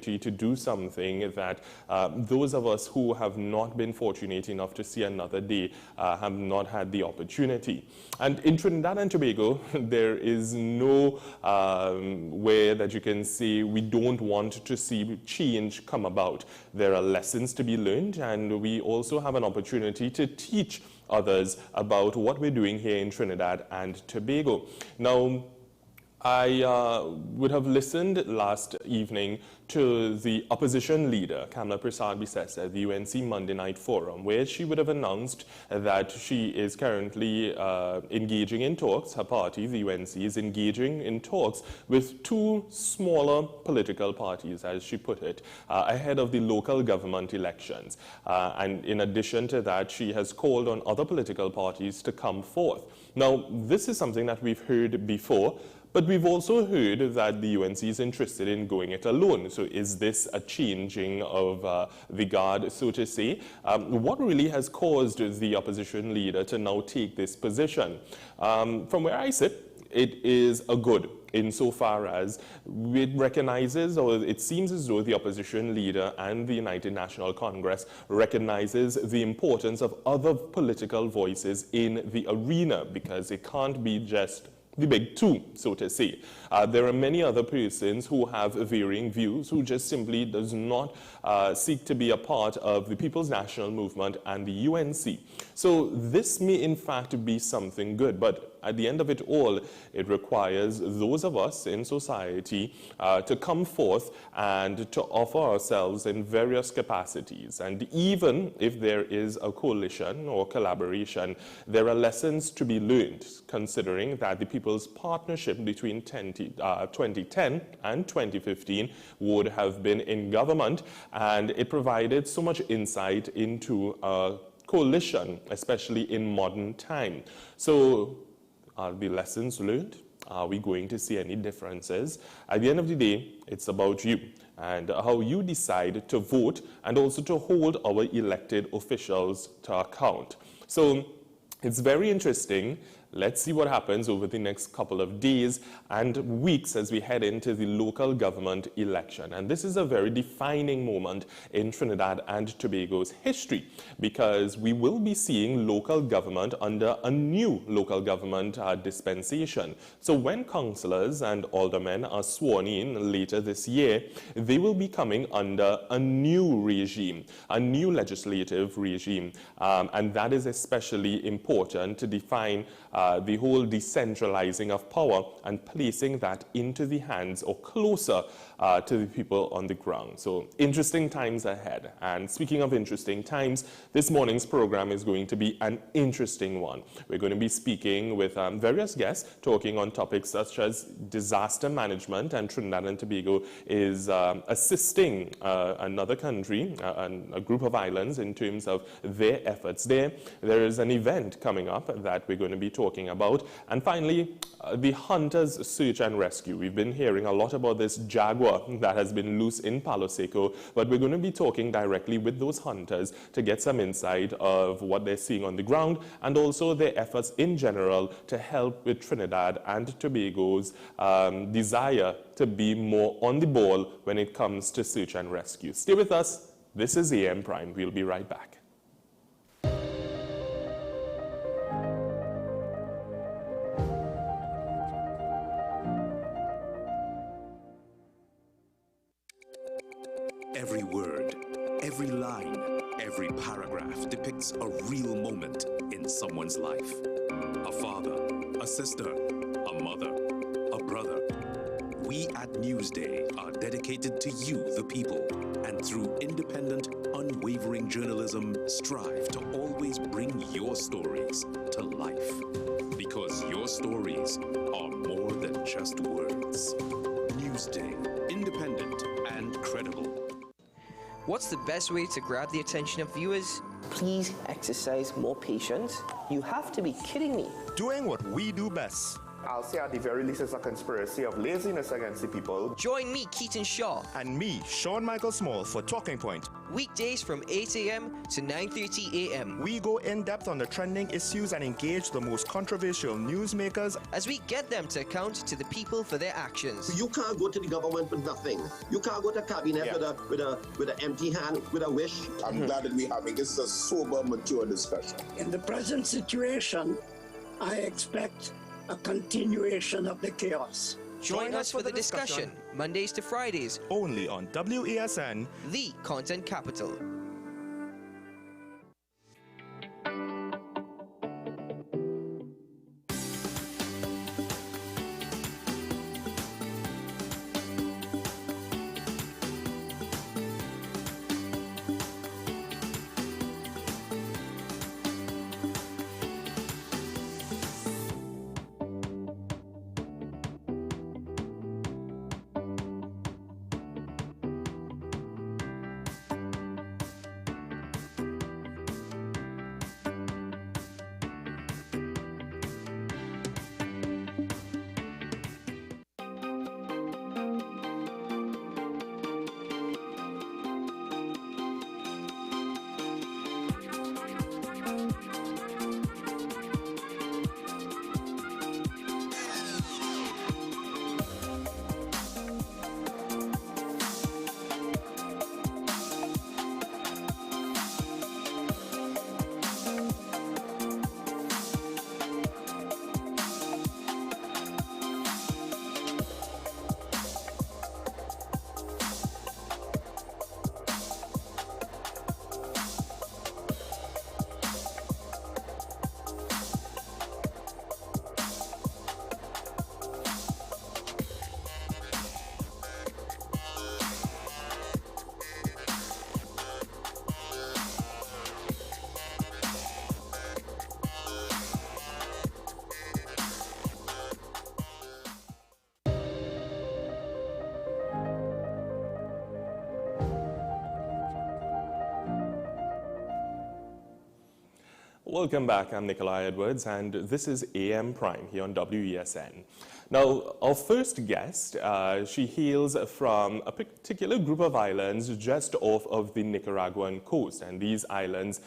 to do something that those of us who have not been fortunate enough to see another day have not had the opportunity. And in Trinidad and Tobago, there is no way that you can say we don't want to see change come about. There are lessons to be learned, and we also have an opportunity to teach others about what we're doing here in Trinidad and Tobago. Now, I would have listened last evening to the opposition leader, Kamla Prasad-Bisesa, at the UNC Monday Night Forum, where she would have announced that she is currently engaging in talks. Her party, the UNC, is engaging in talks with two smaller political parties, as she put it, ahead of the local government elections. And in addition to that, she has called on other political parties to come forth. Now, this is something that we've heard before, but we've also heard that the UNC is interested in going it alone. So is this a changing of the guard, so to say? What really has caused the opposition leader to now take this position? From where I sit, it is a good, insofar as it recognizes, or it seems as though the opposition leader and the United National Congress recognizes the importance of other political voices in the arena, because it can't be just the big two, so to say. There are many other persons who have varying views, who just simply does not seek to be a part of the People's National Movement and the UNC. So this may in fact be something good, but at the end of it all, it requires those of us in society to come forth and to offer ourselves in various capacities. And even if there is a coalition or collaboration, there are lessons to be learned, considering that the People's Partnership between 2010 and 2015 would have been in government, and it provided so much insight into a coalition, especially in modern time. So, are the lessons learned? Are we going to see any differences? At the end of the day, it's about you and how you decide to vote, and also to hold our elected officials to account. So it's very interesting. Let's see what happens over the next couple of days and weeks as we head into the local government election. And this is a very defining moment in Trinidad and Tobago's history, because we will be seeing local government under a new local government dispensation. So when councillors and aldermen are sworn in later this year, they will be coming under a new regime, a new legislative regime. And that is especially important to define the whole decentralizing of power and placing that into the hands or closer to the people on the ground. So interesting times ahead. And speaking of interesting times, this morning's program is going to be an interesting one. We're going to be speaking with various guests, talking on topics such as disaster management, and Trinidad and Tobago is assisting another country, a group of islands, in terms of their efforts there. There is an event coming up that we're going to be talking about. And finally, the hunters search and rescue. We've been hearing a lot about this jaguar that has been loose in Palo Seco, but we're going to be talking directly with those hunters to get some insight of what they're seeing on the ground, and also their efforts in general to help with Trinidad and Tobago's desire to be more on the ball when it comes to search and rescue. Stay with us. This is AM Prime. We'll be right back. Every word, every line, every paragraph depicts a real moment in someone's life. A father, a sister, a mother, a brother. We at Newsday are dedicated to you, the people, and through independent, unwavering journalism, strive to always bring your stories to life. Because your stories are more than just words. Newsday, independent and credible. What's the best way to grab the attention of viewers? Please exercise more patience. You have to be kidding me. Doing what we do best. I'll say at the very least it's a conspiracy of laziness against the people. Join me, Keaton Shaw, And me, Sean Michael Small, for Talking Point. weekdays from 8 a.m. to 9:30 a.m. We go in depth on the trending issues and engage the most controversial newsmakers as we get them to account to the people for their actions. You can't go to the government with nothing. You can't go to cabinet with an empty hand, with a wish. I'm glad that we're having this a sober, mature discussion. In the present situation, I expect a continuation of the chaos. Join us for the discussion, Mondays to Fridays, only on WESN. the content capital. Welcome back. I'm Nikolai Edwards, and this is AM Prime here on WESN. Now, our first guest, she hails from a particular group of islands just off of the Nicaraguan coast, and these islands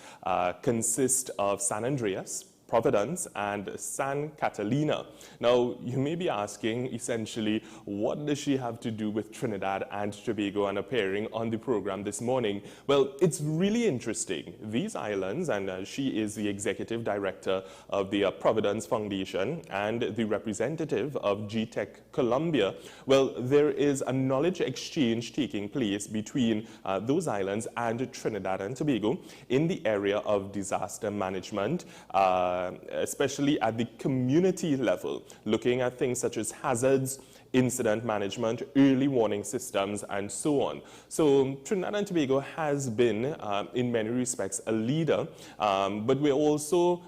consist of San Andreas, Providence, and San Catalina. Now, you may be asking, essentially, what does she have to do with Trinidad and Tobago and appearing on the program this morning? Well, it's really interesting. These islands, and she is the executive director of the Providence Foundation and the representative of GTech Colombia. Well, there is a knowledge exchange taking place between those islands and Trinidad and Tobago in the area of disaster management, especially at the community level, looking at things such as hazards, incident management, early warning systems, and so on. So Trinidad and Tobago has been, in many respects, a leader, but we're also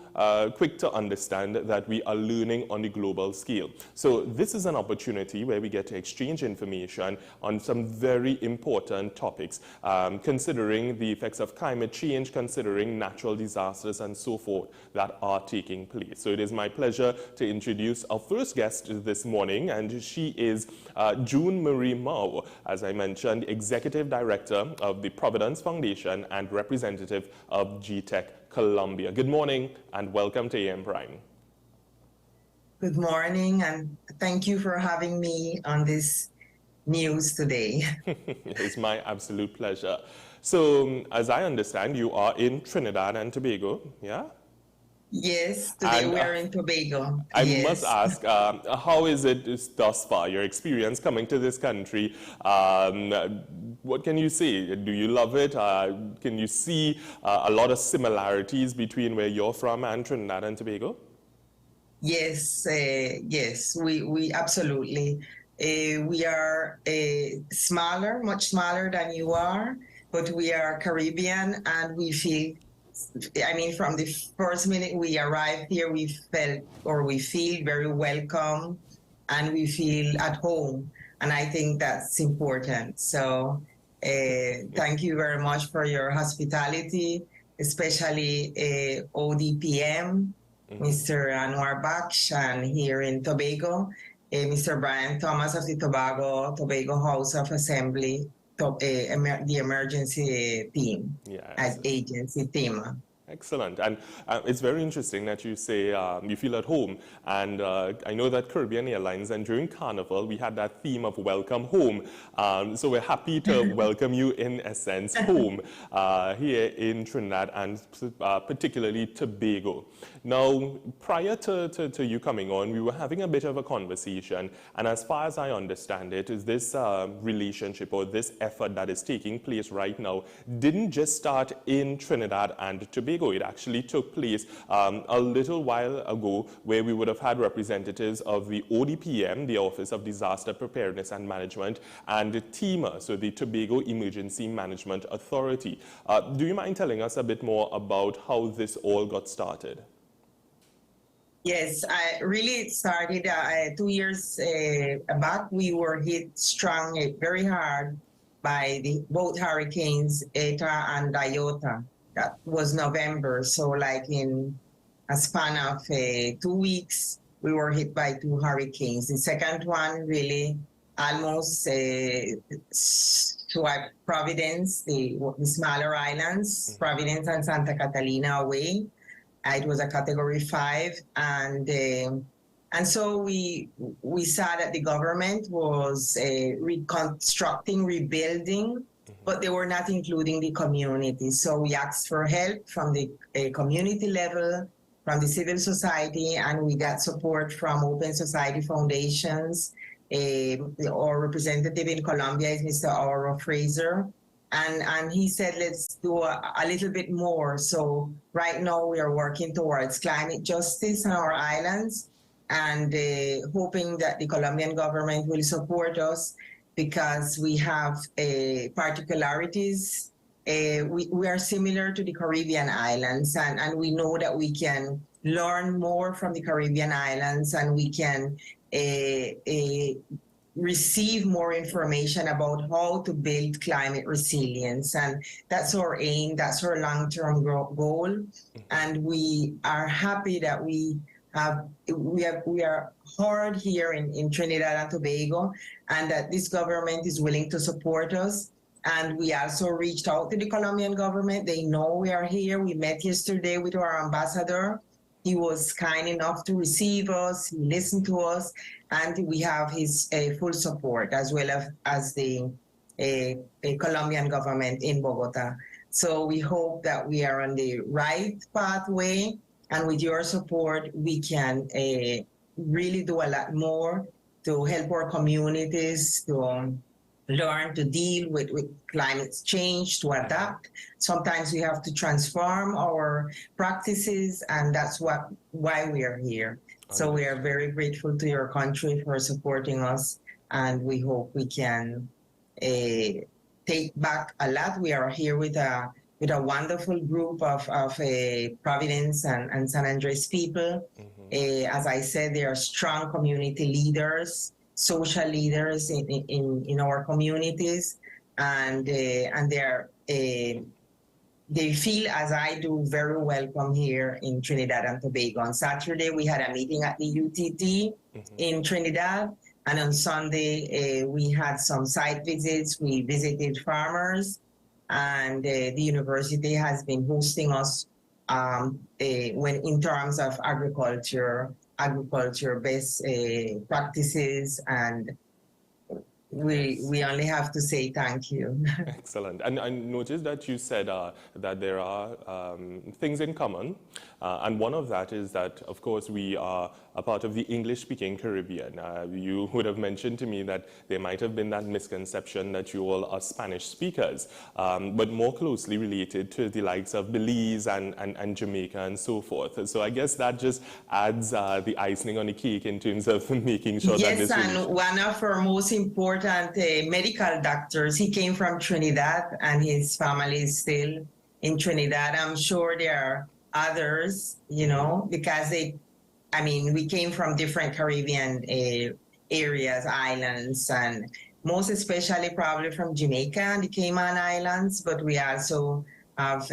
quick to understand that we are learning on the global scale. So this is an opportunity where we get to exchange information on some very important topics, considering the effects of climate change, considering natural disasters, and so forth that are taking place. So it is my pleasure to introduce our first guest this morning, and she is June Marie Mao, as I mentioned, Executive Director of the Providence Foundation and representative of GTech Colombia. Good morning and welcome to AM Prime. Good morning, and thank you for having me on this news today. It's my absolute pleasure. So, as I understand, you are in Trinidad and Tobago, yeah? Yes, today we are in Tobago. I yes. must ask, how is it thus far, your experience coming to this country? What can you say? Do you love it? Can you see a lot of similarities between where you're from and Trinidad and Tobago? Yes, yes, we absolutely. We are smaller, much smaller than you are, but we are Caribbean, and we feel, I mean, from the first minute we arrived here, we felt, or we feel very welcome, and we feel at home. And I think that's important. So thank you very much for your hospitality, especially ODPM Mr. Anwar Baksh, and here in Tobago, Mr. Brian Thomas of the Tobago House of Assembly, the emergency team, as agency team. Excellent. And it's very interesting that you say you feel at home. And I know that Caribbean Airlines, and during Carnival, we had that theme of welcome home. So we're happy to welcome you, in essence, home here in Trinidad and particularly Tobago. Now, prior to you coming on, we were having a bit of a conversation. And as far as I understand it, is this relationship or this effort that is taking place right now didn't just start in Trinidad and Tobago. It actually took place a little while ago, where we would have had representatives of the ODPM, the Office of Disaster Preparedness and Management, and TEMA, so the Tobago Emergency Management Authority. Do you mind telling us a bit more about how this all got started? Yes, it started 2 years back. We were hit strong, very hard by both hurricanes, Eta and Iota. That was November, so like in a span of 2 weeks, we were hit by 2 hurricanes. The second one really almost swept Providence, the smaller islands, Providence and Santa Catalina away. It was a Category 5, and so we saw that the government was reconstructing, rebuilding, but they were not including the community. So we asked for help from the community level, from the civil society, and we got support from Open Society Foundations. Our representative in Colombia is Mr. Auro Fraser. And he said, let's do a little bit more. So right now we are working towards climate justice on our islands, and hoping that the Colombian government will support us, because we have particularities. We are similar to the Caribbean islands, and we know that we can learn more from the Caribbean islands, and we can receive more information about how to build climate resilience. And that's our aim, that's our long-term goal. And we are happy that we are hard here in Trinidad and Tobago, and that this government is willing to support us. And we also reached out to the Colombian government. They know we are here. We met yesterday with our ambassador. He was kind enough to receive us, he listened to us, and we have his full support, as well as the Colombian government in Bogota. So we hope that we are on the right pathway, and with your support, we can really do a lot more to help our communities to learn to deal with climate change, to adapt. Sometimes we have to transform our practices, and that's why we are here. So we are very grateful to your country for supporting us, and we hope we can take back a lot. We are here with a wonderful group of Providence and San Andres people. As I said, they are strong community leaders, social leaders in our communities, and they feel, as I do, very welcome here in Trinidad and Tobago. On Saturday, we had a meeting at the UTT in Trinidad, and on Sunday, we had some site visits. We visited farmers, and the university has been hosting us in terms of agriculture best practices, and we only have to say thank you. Excellent. And I noticed that you said that there are things in common, and one of that is that, of course, we are a part of the English-speaking Caribbean. You would have mentioned to me that there might have been that misconception that you all are Spanish speakers, but more closely related to the likes of Belize and Jamaica and so forth. So I guess that just adds the icing on the cake in terms of making sure that this... Yes, and one of our most important medical doctors, he came from Trinidad, and his family is still in Trinidad. I'm sure there are others, because we came from different Caribbean areas, islands, and most especially probably from Jamaica and the Cayman Islands, but we also have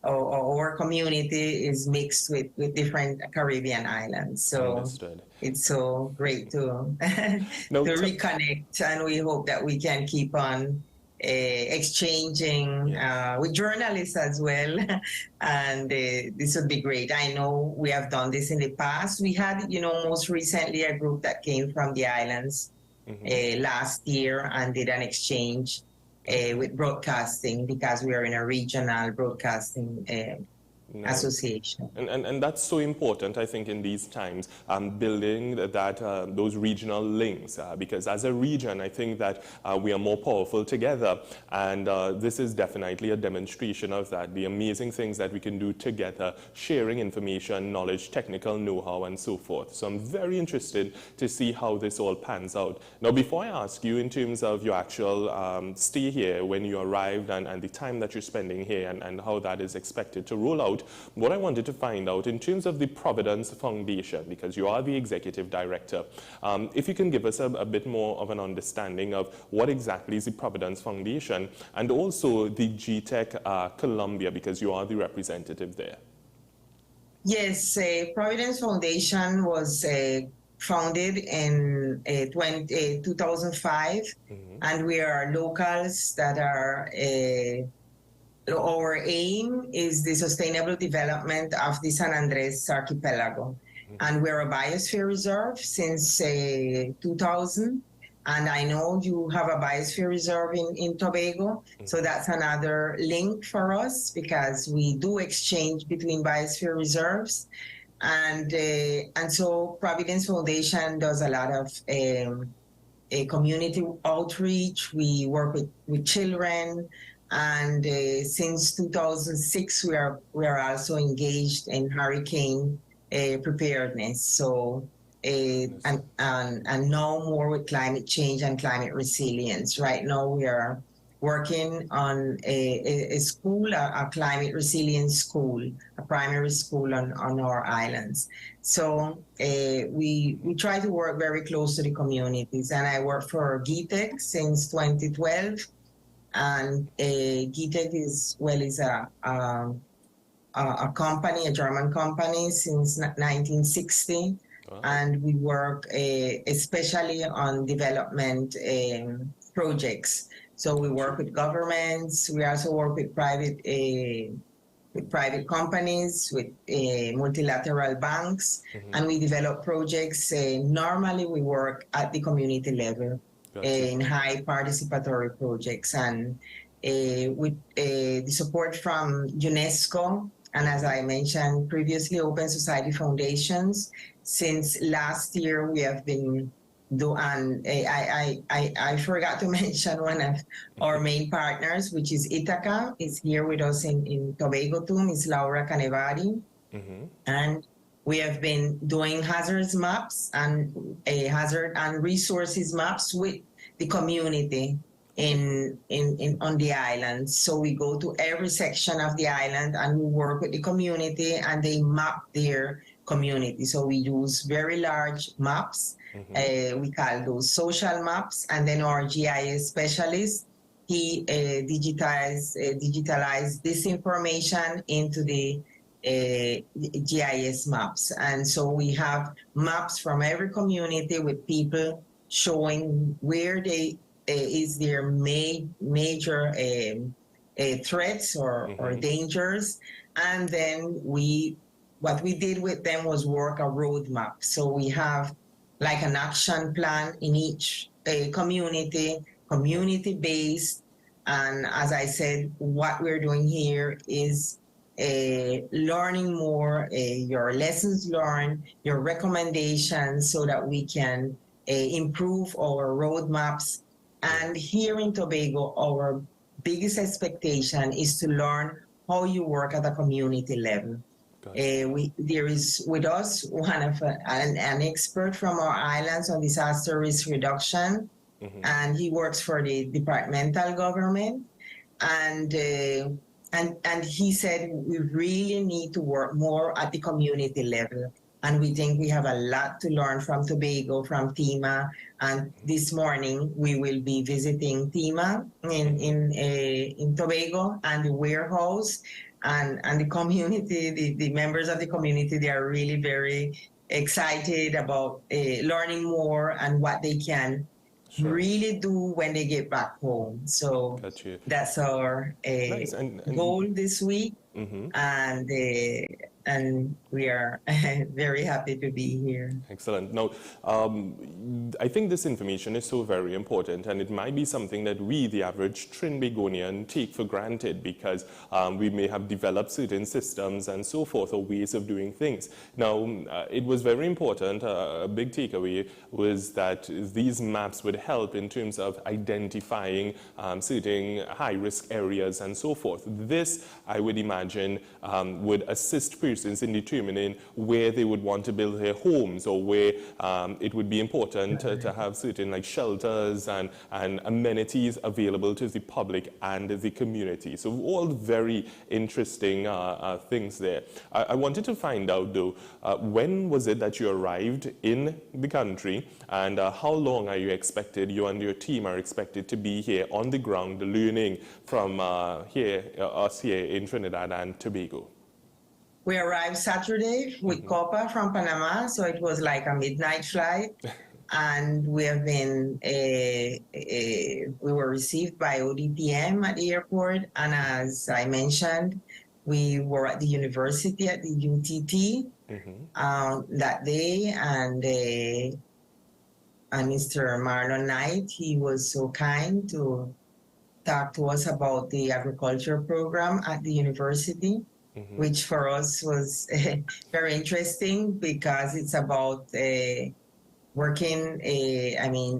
our community is mixed with different Caribbean islands. So Understood. it's so great to Now, to reconnect, and we hope that we can keep on exchanging with journalists as well. And this would be great. I know we have done this in the past. We had, most recently a group that came from the islands last year and did an exchange with broadcasting, because we are in a regional broadcasting association. And that's so important, I think, in these times, building those regional links, because as a region, I think that we are more powerful together, and this is definitely a demonstration of that, the amazing things that we can do together, sharing information, knowledge, technical know-how, and so forth. So I'm very interested to see how this all pans out. Now, before I ask you in terms of your actual stay here, when you arrived, and the time that you're spending here, and how that is expected to roll out, what I wanted to find out in terms of the Providence Foundation, because you are the executive director, if you can give us a bit more of an understanding of what exactly is the Providence Foundation, and also the GTech Columbia, because you are the representative there. Yes, Providence Foundation was founded in 2005, and we are locals that are our aim is the sustainable development of the San Andres archipelago. And we're a biosphere reserve since 2000. And I know you have a biosphere reserve in Tobago. So that's another link for us, because we do exchange between biosphere reserves. And so Providence Foundation does a lot of community outreach. We work with children. And since 2006, we are also engaged in hurricane preparedness. So and now more with climate change and climate resilience. Right now, we are working on a school, a climate resilience school, a primary school on our islands. So we try to work very close to the communities. And I work for GTech since 2012. And GTech is a company, a German company, since 1960. Wow. And we work especially on development projects. So we work with governments. We also work with private companies, with multilateral banks, and we develop projects. Normally, we work at the community level. In high participatory projects, and with the support from UNESCO, and as I mentioned previously, Open Society Foundations. Since last year, we have been doing, I forgot to mention one of our main partners, which is Ithaca, is here with us in Tobago too, Ms. Laura Canevari. And we have been doing hazards maps and hazard and resources maps with the community on the island. So we go to every section of the island and we work with the community, and they map their community. So we use very large maps. We call those social maps. And then our GIS specialist, he digitalized this information into the GIS maps. And so we have maps from every community with people showing where is their major threats or dangers. And then what we did with them was work a roadmap. So we have like an action plan in each community-based. And as I said, what we're doing here is learning more, your lessons learned, your recommendations, so that we can improve our roadmaps. And here in Tobago, our biggest expectation is to learn how you work at a community level. There is with us one of an expert from our islands on disaster risk reduction, and he works for the departmental government. And he said we really need to work more at the community level. And we think we have a lot to learn from Tobago, from TEMA. And this morning we will be visiting TEMA in Tobago and the warehouse. and the community, the members of the community, they are really very excited about learning more and what they can really do when they get back home. So that's our nice. and goal this week. And we are very happy to be here. Excellent. Now, I think this information is so very important, and it might be something that we, the average Trinbagonian, take for granted because we may have developed certain systems and so forth, or ways of doing things. Now, it was very important, a big takeaway was that these maps would help in terms of identifying certain high-risk areas and so forth. This, I would imagine, would assist persons in determining where they would want to build their homes, or where it would be important to have certain like shelters and amenities available to the public and the community. So all very interesting things there. I wanted to find out though, when was it that you arrived in the country, and how long are you expected, you and your team are expected to be here on the ground learning from us here in Trinidad and Tobago? We arrived Saturday with Copa from Panama, so it was like a midnight flight. And we have been, we were received by ODPM at the airport. And as I mentioned, we were at the university, at the UTT that day. And Mr. Marlon Knight, he was so kind to talk to us about the agriculture program at the university. Which for us was very interesting because it's about working,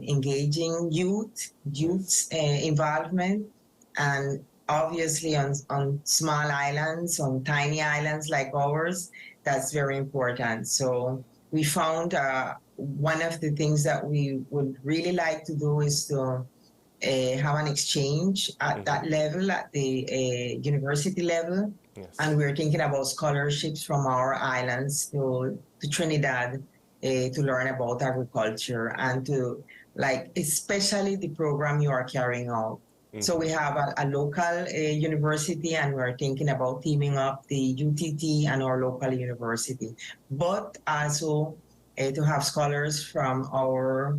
engaging youth's involvement, and obviously on small islands, on tiny islands like ours, that's very important. So we found one of the things that we would really like to do is to have an exchange at that level, at the university level. Yes. And we're thinking about scholarships from our islands to Trinidad to learn about agriculture and to, like, especially the program you are carrying out. So we have a local university, and we're thinking about teaming up the UTT and our local university, but also to have scholars from our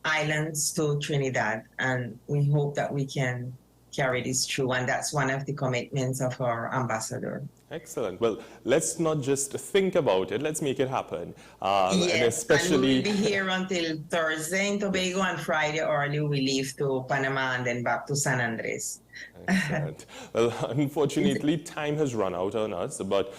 islands to Trinidad. And we hope that we can carry this through, and that's one of the commitments of our ambassador. Excellent. Well, let's not just think about it, let's make it happen. Yes, and especially... and we'll be here until Thursday in Tobago, and Friday early we leave to Panama and then back to San Andres. Excellent. Well, unfortunately, time has run out on us, but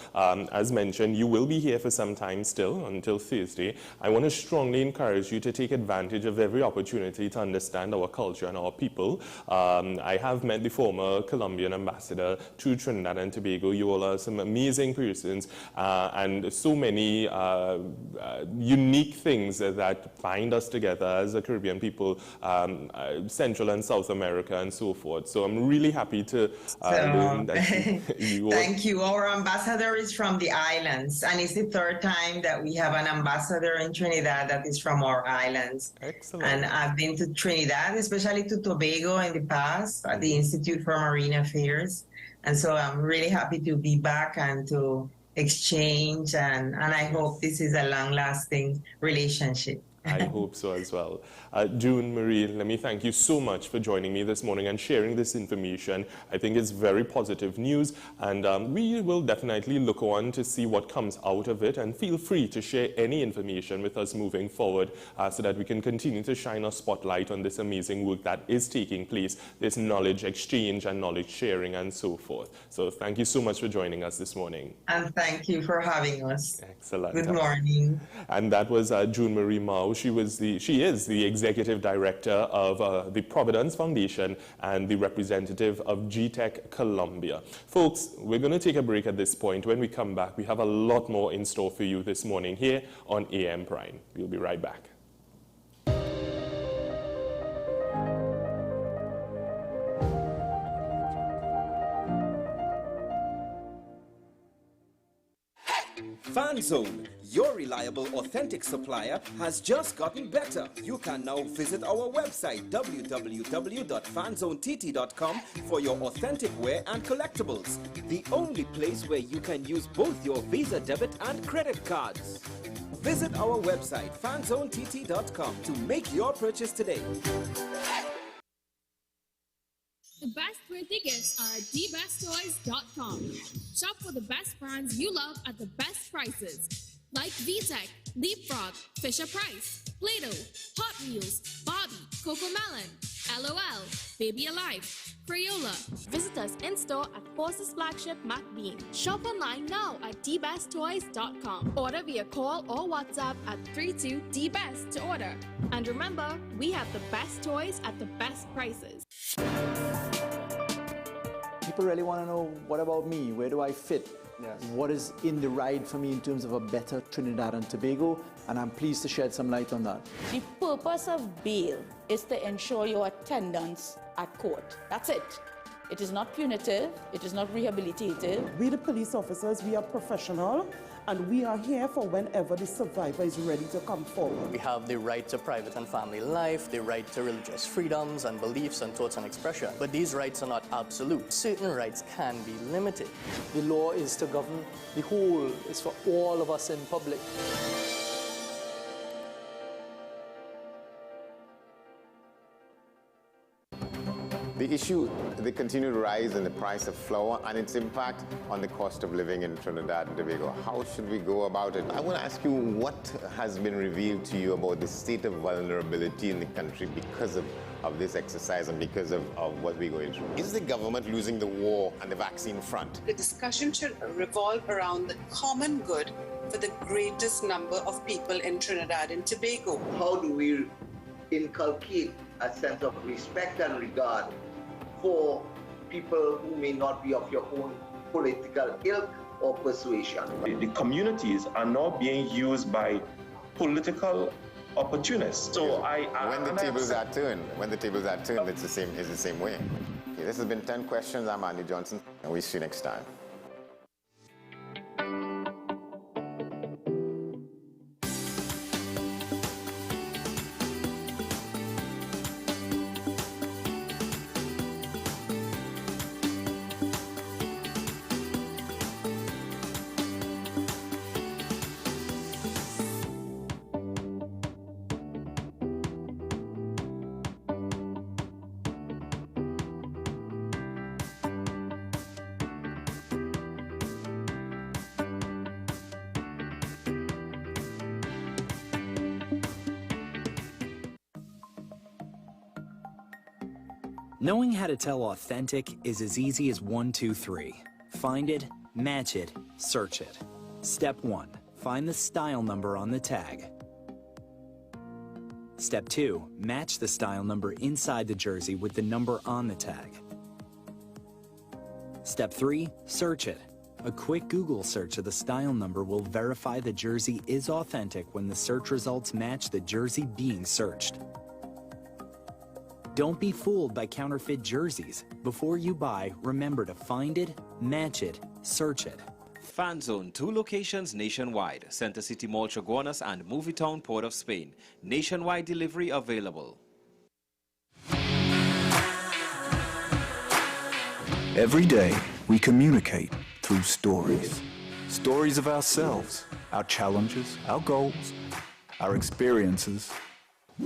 as mentioned, you will be here for some time still, until Thursday. I want to strongly encourage you to take advantage of every opportunity to understand our culture and our people. I have met the former Colombian ambassador to Trinidad and Tobago. You all are some amazing persons, and so many unique things that bind us together as a Caribbean people, Central and South America and so forth. So I'm really happy to learn that you Thank you. Our ambassador is from the islands, and it's the third time that we have an ambassador in Trinidad that is from our islands. Excellent. And I've been to Trinidad, especially to Tobago in the past, at the Institute for Marine Affairs. And so I'm really happy to be back and to exchange, and I hope this is a long-lasting relationship. I hope so as well. June Marie, let me thank you so much for joining me this morning and sharing this information. I think it's very positive news, and we will definitely look on to see what comes out of it, and feel free to share any information with us moving forward so that we can continue to shine a spotlight on this amazing work that is taking place, this knowledge exchange and knowledge sharing and so forth. So thank you so much for joining us this morning. And thank you for having us. Excellent. Good morning. And that was June Marie Mao. She is the executive director of the Providence Foundation and the representative of GTech Colombia. Folks, we're going to take a break at this point. When we come back, we have a lot more in store for you this morning here on AM Prime. We'll be right back. Fan Zone, Your reliable, authentic supplier has just gotten better. You can now visit our website www.fanzonett.com for your authentic wear and collectibles. The only place where you can use both your Visa debit and credit cards. Visit our website fanzonett.com to make your purchase today. The best birthday gifts are at thebesttoys.com. Shop for the best brands you love at the best prices. Like VTech, Leapfrog, Fisher-Price, Play-Doh, Hot Wheels, Barbie, Cocomelon, LOL, Baby Alive, Crayola. Visit us in-store at Forces Flagship MacBean. Shop online now at thebesttoys.com. Order via call or WhatsApp at 32DBEST to order. And remember, we have the best toys at the best prices. People really want to know, what about me? Where do I fit? Yes. What is in the ride for me in terms of a better Trinidad and Tobago? And I'm pleased to shed some light on that. The purpose of bail is to ensure your attendance at court. That's it. It is not punitive. It is not rehabilitative. We, the police officers, we are professional, and we are here for whenever the survivor is ready to come forward. We have the right to private and family life, the right to religious freedoms and beliefs and thoughts and expression. But these rights are not absolute. Certain rights can be limited. The law is to govern the whole. It's for all of us in public. The issue, the continued rise in the price of flour and its impact on the cost of living in Trinidad and Tobago. How should we go about it? I want to ask you, what has been revealed to you about the state of vulnerability in the country because of this exercise and because of what we're going through? Is the government losing the war on the vaccine front? The discussion should revolve around the common good for the greatest number of people in Trinidad and Tobago. How do we inculcate a sense of respect and regard for people who may not be of your own political ilk or persuasion? The communities are now being used by political opportunists. So when the tables are turned, it's the same way. Okay, this has been 10 Questions. I'm Andy Johnson, and we'll see you next time. Knowing how to tell authentic is as easy as 1, 2, 3. Find it, match it, search it. Step 1. Find the style number on the tag. Step 2. Match the style number inside the jersey with the number on the tag. Step 3. Search it. A quick Google search of the style number will verify the jersey is authentic when the search results match the jersey being searched. Don't be fooled by counterfeit jerseys. Before you buy, remember to find it, match it, search it. Fanzone, 2 locations nationwide. Center City Mall, Chaguanas and Movietown, Port of Spain. Nationwide delivery available. Every day, we communicate through stories. Stories of ourselves, our challenges, our goals, our experiences,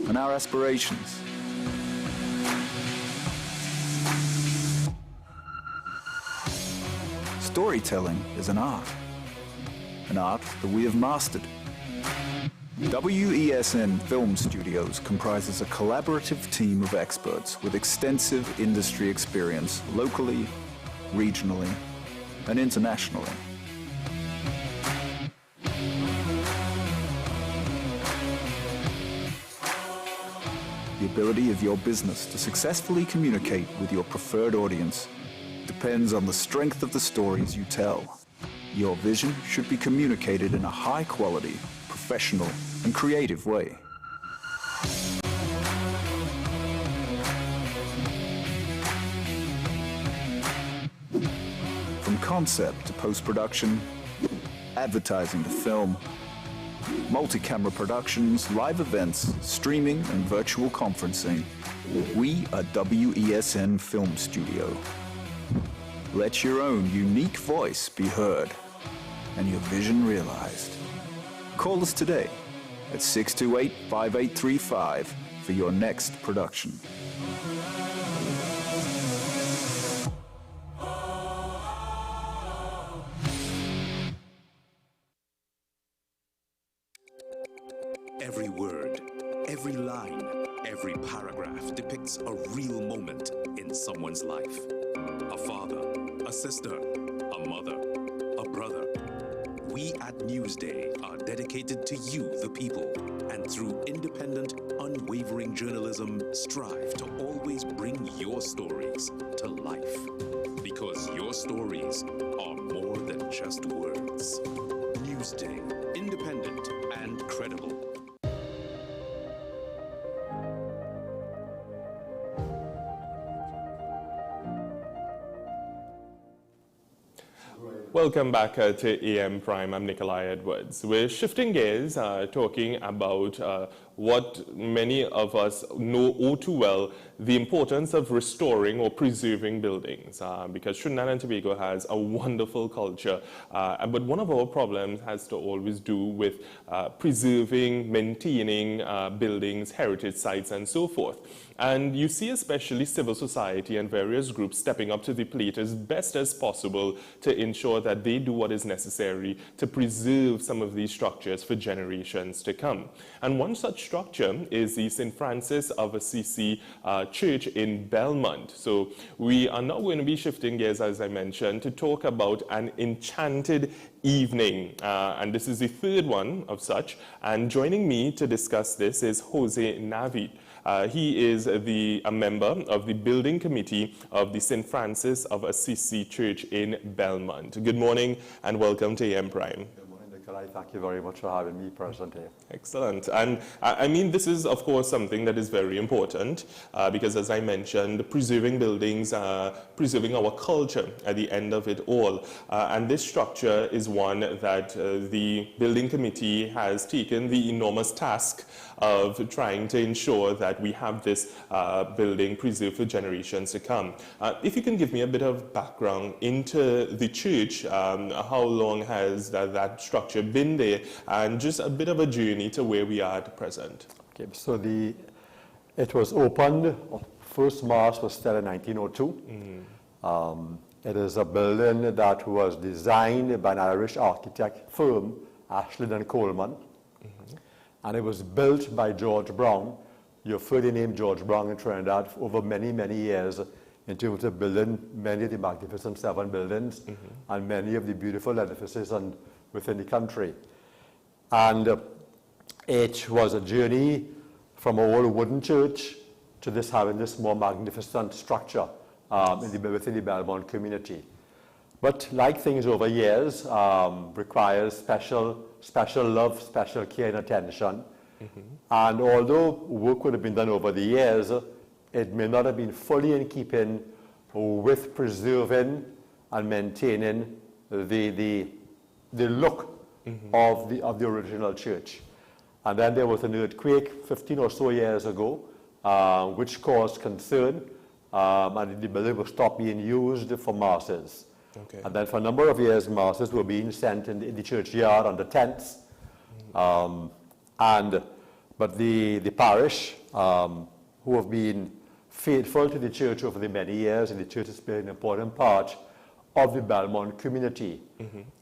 and our aspirations. Storytelling is an art that we have mastered. WESN Film Studios comprises a collaborative team of experts with extensive industry experience locally, regionally, and internationally. The ability of your business to successfully communicate with your preferred audience depends on the strength of the stories you tell. Your vision should be communicated in a high-quality, professional, and creative way. From concept to post-production, advertising to film, multi-camera productions, live events, streaming, and virtual conferencing. We are WESN Film Studio. Let your own unique voice be heard and your vision realized. Call us today at 628-5835 for your next production. Every word, every line, every paragraph depicts a real moment in someone's life. A father, a sister, a mother, a brother. We at Newsday are dedicated to you, the people, and through independent, unwavering journalism, strive to always bring your stories to life. Because your stories are more than just words. Newsday, independent and credible. Welcome back to AM Prime. I'm Nikolai Edwards. We're shifting gears, talking about what many of us know all too well, the importance of restoring or preserving buildings, because Trinidad and Tobago has a wonderful culture, but one of our problems has to always do with preserving, maintaining buildings, heritage sites, and so forth. And you see especially civil society and various groups stepping up to the plate as best as possible to ensure that they do what is necessary to preserve some of these structures for generations to come. And one such structure is the St. Francis of Assisi Church in Belmont. So we are now going to be shifting gears, as I mentioned, to talk about an enchanted evening. And this is the third one of such. And joining me to discuss this is Jose Navid. He is a member of the building committee of the St. Francis of Assisi Church in Belmont. Good morning and welcome to AM Prime. Good morning, Nikolai. Thank you very much for having me present here. Excellent. And I mean, this is, of course, something that is very important because, as I mentioned, preserving buildings, preserving our culture at the end of it all. And this structure is one that the building committee has taken the enormous task of trying to ensure that we have this building preserved for generations to come. If you can give me a bit of background into the church, how long has that structure been there, and just a bit of a journey to where we are at present. Okay, so it was opened, first mass was still in 1902. It is a building that was designed by an Irish architect firm, Ashland & Coleman. And it was built by George Brown. You've heard the name George Brown in Trinidad over many, many years in terms of building many of the magnificent 7 buildings and many of the beautiful edifices within the country. And it was a journey from an old wooden church to having this more magnificent structure within the Belmont community. But like things over years, requires special love, special care and attention. And although work would have been done over the years, it may not have been fully in keeping with preserving and maintaining the look of the original church. And then there was an earthquake 15 or so years ago, which caused concern, and the building was stopped being used for masses. Okay. And then for a number of years, masses were being sent in the churchyard under tents. But the parish, who have been faithful to the church over the many years, and the church has been an important part of the Belmont community,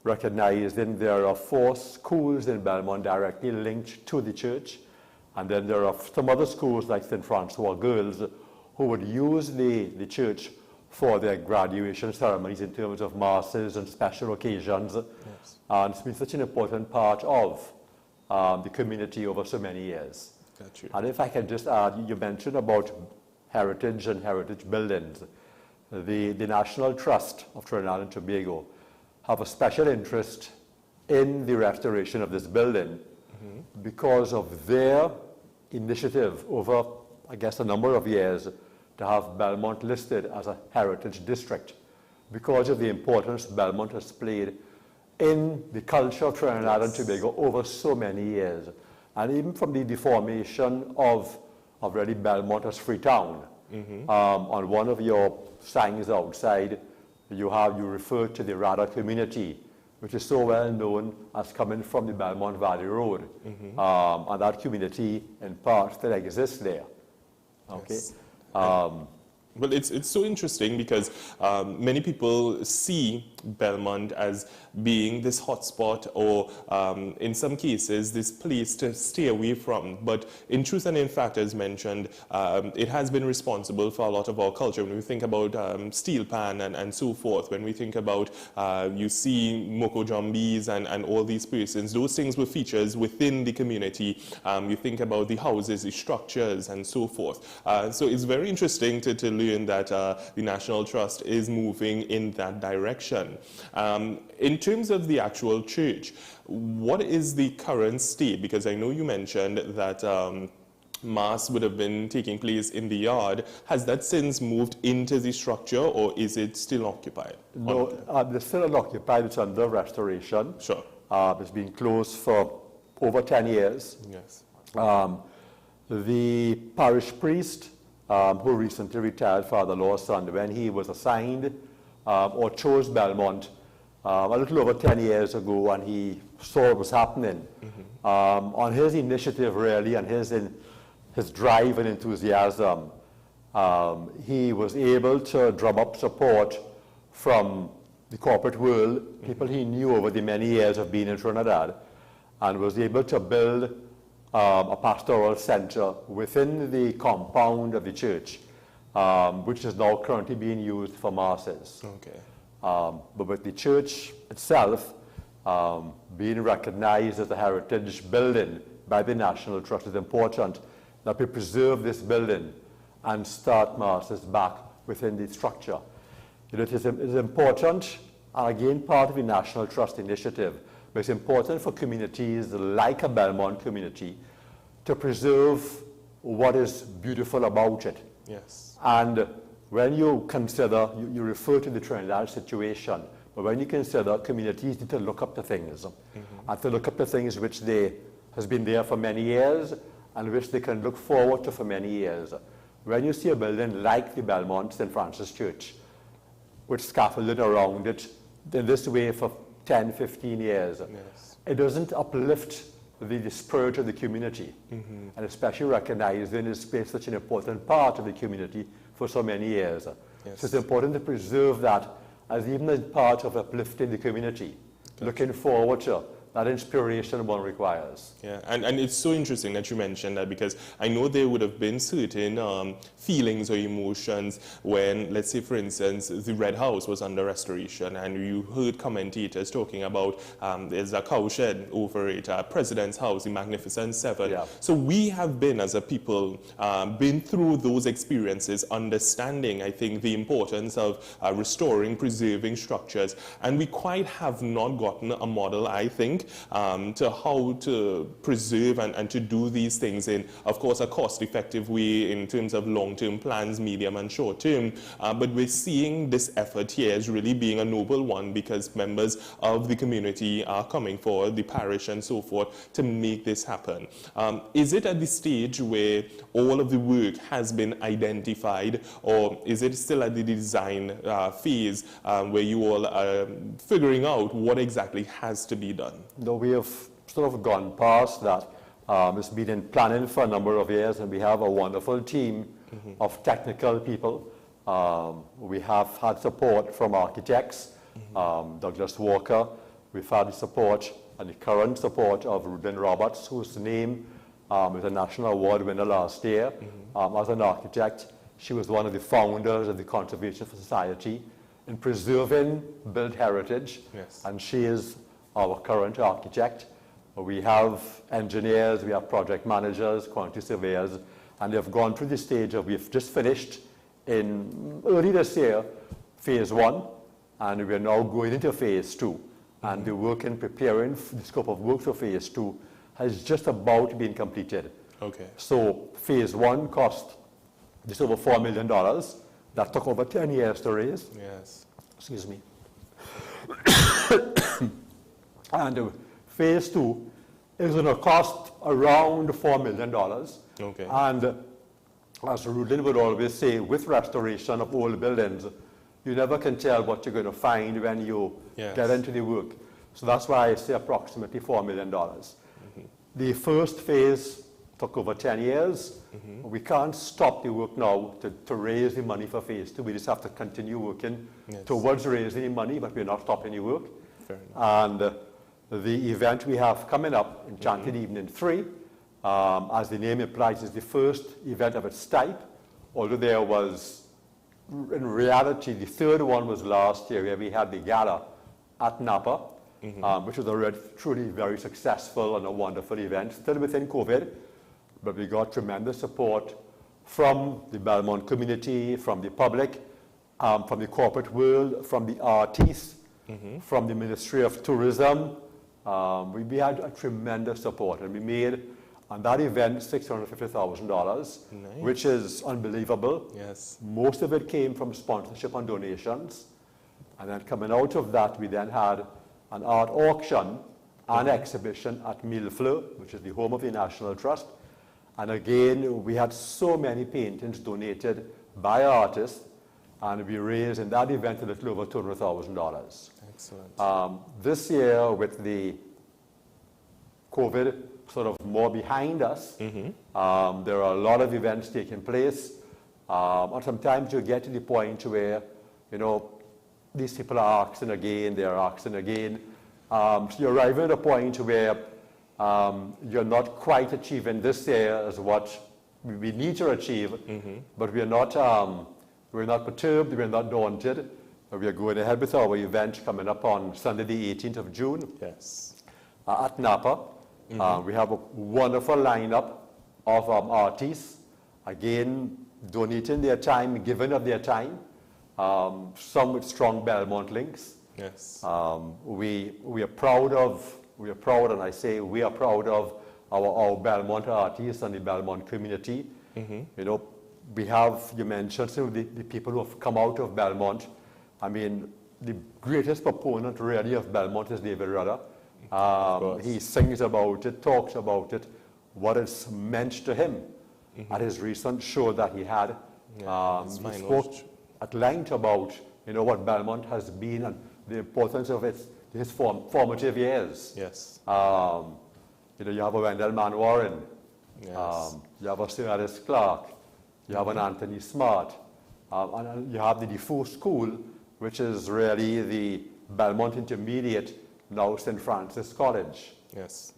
recognizing there are 4 schools in Belmont directly linked to the church, and then there are some other schools like St. Francois Girls who would use the church for their graduation ceremonies in terms of masses and special occasions. Yes. And it's been such an important part of the community over so many years. Got you. And if I can just add, you mentioned about heritage and heritage buildings. The National Trust of Trinidad and Tobago have a special interest in the restoration of this building because of their initiative over, I guess, a number of years to have Belmont listed as a heritage district because of the importance Belmont has played in the culture of Trinidad and Tobago over so many years. And even from the deformation of really Belmont as Freetown, on one of your signs outside, you refer to the Rada community, which is so well known as coming from the Belmont Valley Road. And that community, in part, still exists there. Okay. Yes. Well, it's so interesting because many people see Belmont as being this hotspot or in some cases this place to stay away from. But in truth and in fact, as mentioned, it has been responsible for a lot of our culture. When we think about steel pan and so forth, when we think about, you see Moko Jumbies and all these persons, those things were features within the community. You think about the houses, the structures and so forth. So it's very interesting to learn that the National Trust is moving in that direction. In terms of the actual church, what is the current state? Because I know you mentioned that Mass would have been taking place in the yard. Has that since moved into the structure, or is it still occupied? No, it's still unoccupied. It's under restoration. Sure. It's been closed for over 10 years. Yes. The parish priest, who recently retired, Father Lawson, when he was assigned or chose Belmont a little over 10 years ago, and he saw what was happening, on his initiative really, and his drive and enthusiasm, he was able to drum up support from the corporate world, people he knew over the many years of being in Trinidad, and was able to build a pastoral center within the compound of the church, which is now currently being used for masses. Okay. But with the church itself being recognized as a heritage building by the National Trust, it's important that we preserve this building and start masses back within the structure. It is important, and again part of the National Trust initiative, but it's important for communities like a Belmont community to preserve what is beautiful about it. Yes. And when you consider, you refer to the Trinidad situation, but when you consider communities need to look up to things, and to look up to things which has been there for many years, and which they can look forward to for many years. When you see a building like the Belmont St. Francis Church, with scaffolding around it in this way for 10, 15 years, it doesn't uplift the spirit of the community, and especially recognizing it's been such an important part of the community for so many years. So it's important to preserve that as even a part of uplifting the community, looking forward to that inspiration one requires. Yeah, and it's so interesting that you mentioned that, because I know there would have been certain feelings or emotions when, let's say for instance, the Red House was under restoration, and you heard commentators talking about there's a cowshed over it, President's House, the Magnificent Seven. Yeah. So we have been, as a people, been through those experiences, understanding, I think, the importance of restoring, preserving structures, and we quite have not gotten a model, I think, to how to preserve and to do these things in, of course, a cost-effective way in terms of long-term plans, medium and short-term. But we're seeing this effort here as really being a noble one, because members of the community are coming forward, the parish and so forth, to make this happen. Is it at the stage where all of the work has been identified, or is it still at the design phase where you all are figuring out what exactly has to be done? No, we have sort of gone past that. It's been in planning for a number of years, and we have a wonderful team of technical people. We have had support from architects, Douglas Walker. We've had the support and the current support of Ruben Roberts, whose name is a national award winner last year as an architect. She was one of the founders of the Conservation Society in preserving built heritage, and she is our current architect. We have engineers, we have project managers, quantity surveyors, and they've gone through the stage of, we've just finished in early this year, phase 1, and we're now going into phase 2. And the work in preparing the scope of work for phase 2 has just about been completed. Okay. So phase 1 cost just over $4 million. That took over 10 years to raise. Yes. Excuse me. And phase 2 is going to cost around $4 million. Okay. And as Rudin would always say, with restoration of old buildings, you never can tell what you're going to find when you get into the work. So that's why I say approximately $4 million. The first phase took over 10 years. We can't stop the work now to raise the money for phase 2. We just have to continue working towards raising the money, but we're not stopping the work. Fair enough. And the event we have coming up, Enchanted Evening 3, as the name implies, is the first event of its type, although there was, in reality, the third one was last year, where we had the gala at Napa, which was already truly very successful and a wonderful event, still within COVID, but we got tremendous support from the Belmont community, from the public, from the corporate world, from the artists, from the Ministry of Tourism. We had a tremendous support, and we made on that event $650,000, which is unbelievable. Yes. Most of it came from sponsorship and donations. And then coming out of that, we then had an art auction and exhibition at Millefleur, which is the home of the National Trust. And again, we had so many paintings donated by artists, and we raised in that event a little over $200,000. Excellent. This year, with the COVID sort of more behind us, there are a lot of events taking place. And sometimes you get to the point where, you know, these people are asking again, they're asking again. So you're arriving at a point where you're not quite achieving this year as what we need to achieve, but we're not perturbed, we're not daunted. We are going ahead with our event coming up on Sunday the 18th of June at Napa. We have a wonderful lineup of artists, again, donating their time, giving of their time, some with strong Belmont links. Yes. We are proud, and I say we are proud of our Belmont artists and the Belmont community. You know, you mentioned some of the people who have come out of Belmont. I mean, the greatest proponent really of Belmont is David Rudder. He sings about it, talks about it, what it's meant to him at his recent show that he had. He spoke at length about, you know, what Belmont has been and the importance of his formative years. Yes. You know, you have a Wendell Manwaring, you have a Sir Alice Clark, you have an Anthony Smart, and you have the Defoe School, which is really the Belmont Intermediate, now St. Francis College. Yes.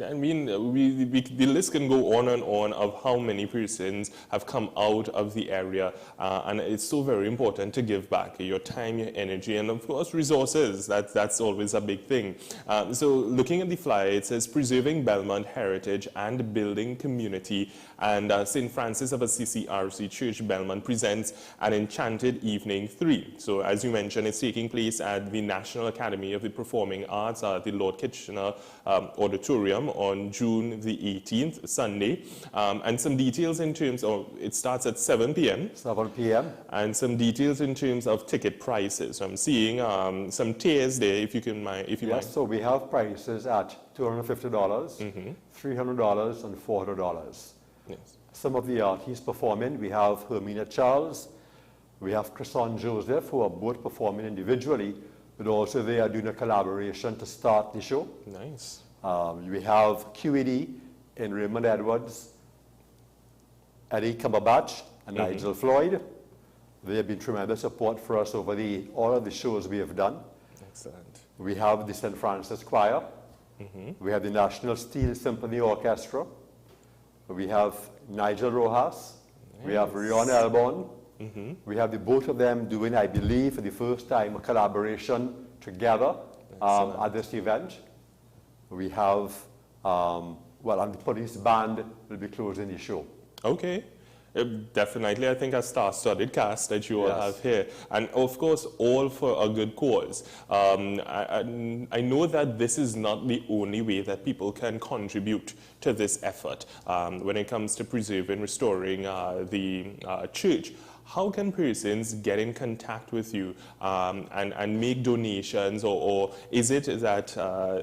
I mean, the list can go on and on of how many persons have come out of the area, and it's so very important to give back your time, your energy, and of course resources. That's always a big thing. So looking at the flyer, it says preserving Belmont heritage and building community, and St. Francis of Assisi RC Church Belmont presents an Enchanted Evening 3. So as you mentioned, it's taking place at the National Academy of the Performing Arts at the Lord Kitchener Auditorium on June the 18th, Sunday. And some details in terms of, it starts at 7 p.m. 7 p.m. And some details in terms of ticket prices. So I'm seeing some tiers there, if you mind. Yes, so we have prices at $250, $300, and $400. Yes. Some of the artists performing, we have Hermina Charles, we have Cresson Joseph, who are both performing individually, but also they are doing a collaboration to start the show. Nice. We have QED in Raymond Edwards, Eddie Cumberbatch, and Nigel Floyd. They have been tremendous support for us over all of the shows we have done. Excellent. We have the St. Francis Choir. We have the National Steel Symphony Orchestra. We have Nigel Rojas. Nice. We have Rion Elbon. We have the both of them doing, I believe, for the first time, a collaboration together at this event. We have, and the police band will be closing the show. Okay. Definitely, I think a star-studded cast that you all have here. And of course, all for a good cause. I know that this is not the only way that people can contribute to this effort when it comes to preserving, restoring the church. how can persons get in contact with you and make donations, or is it that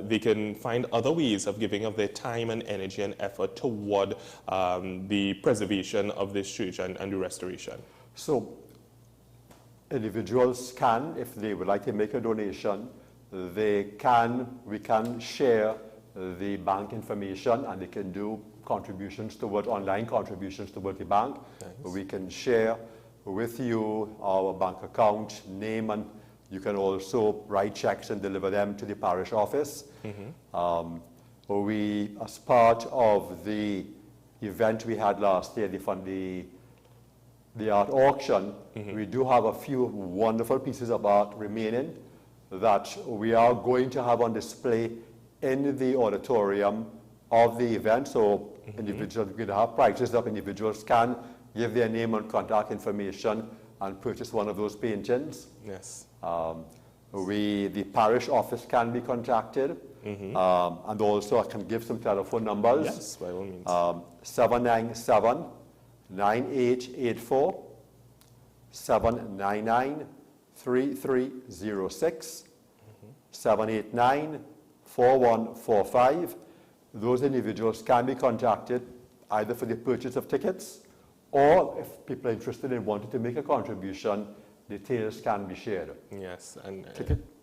they can find other ways of giving of their time and energy and effort toward the preservation of this church and the restoration? So individuals can, if they would like to make a donation, we can share the bank information, and they can do contributions toward online contributions toward the bank. Nice. We can share with you our bank account name, and you can also write checks and deliver them to the parish office. We, as part of the event we had last year, the art auction, we do have a few wonderful pieces of art remaining that we are going to have on display in the auditorium of the event. So individuals, we're going to have prices up. Individuals can give their name and contact information and purchase one of those paintings. Yes. The parish office can be contacted. And also I can give some telephone numbers. Yes, by all means. 797-9884, 799-3306, 789-4145. Those individuals can be contacted either for the purchase of tickets, or if people are interested in wanting to make a contribution, details can be shared. Yes, and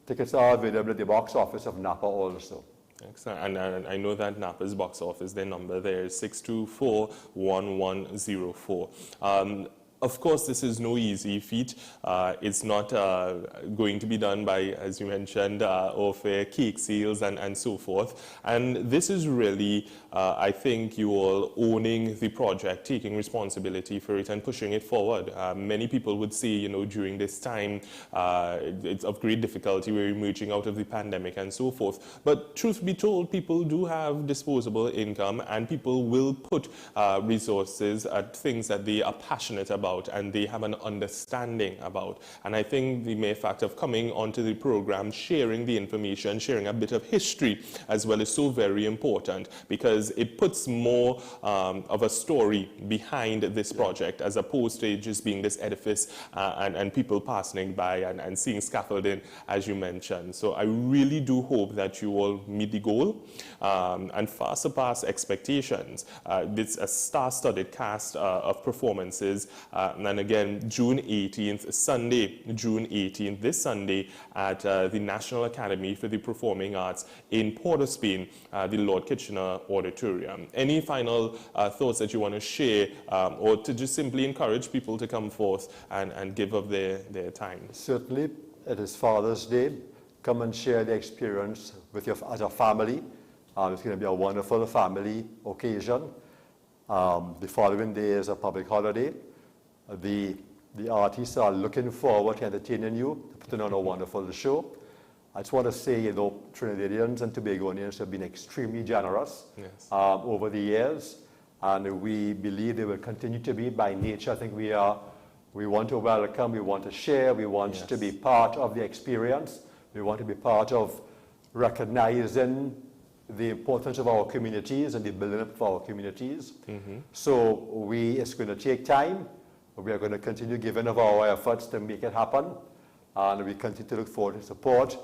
tickets are available at the box office of Napa also. Excellent. And I know that Napa's box office, their number there is 624-1104. Of course, this is no easy feat. It's not going to be done by, as you mentioned, off-air cake sales and so forth. And this is really, I think, you all owning the project, taking responsibility for it and pushing it forward. Many people would say, you know, during this time, it's of great difficulty, we're emerging out of the pandemic and so forth. But truth be told, people do have disposable income, and people will put resources at things that they are passionate about and they have an understanding about. And I think the mere fact of coming onto the program, sharing the information, sharing a bit of history as well is so very important, because it puts more of a story behind this project, as opposed to just being this edifice and people passing by and seeing scaffolding, as you mentioned. So I really do hope that you all meet the goal and far surpass expectations. It's a star-studded cast of performances. And again, June 18th, Sunday, June 18th, this Sunday, at the National Academy for the Performing Arts in Port of Spain, the Lord Kitchener Auditorium. Any final thoughts that you want to share, or to just simply encourage people to come forth and give up their time? Certainly, it is Father's Day. Come and share the experience with as a family. It's going to be a wonderful family occasion. The following day is a public holiday. The artists are looking forward to entertaining you, to putting on a wonderful show. I just want to say, you know, Trinidadians and Tobagonians have been extremely generous over the years, and we believe they will continue to be. By nature, I think we want to welcome, we want to share, we want to be part of the experience. We want to be part of recognizing the importance of our communities and the building up of our communities. So it's going to take time. We are going to continue giving of our efforts to make it happen, and we continue to look forward to support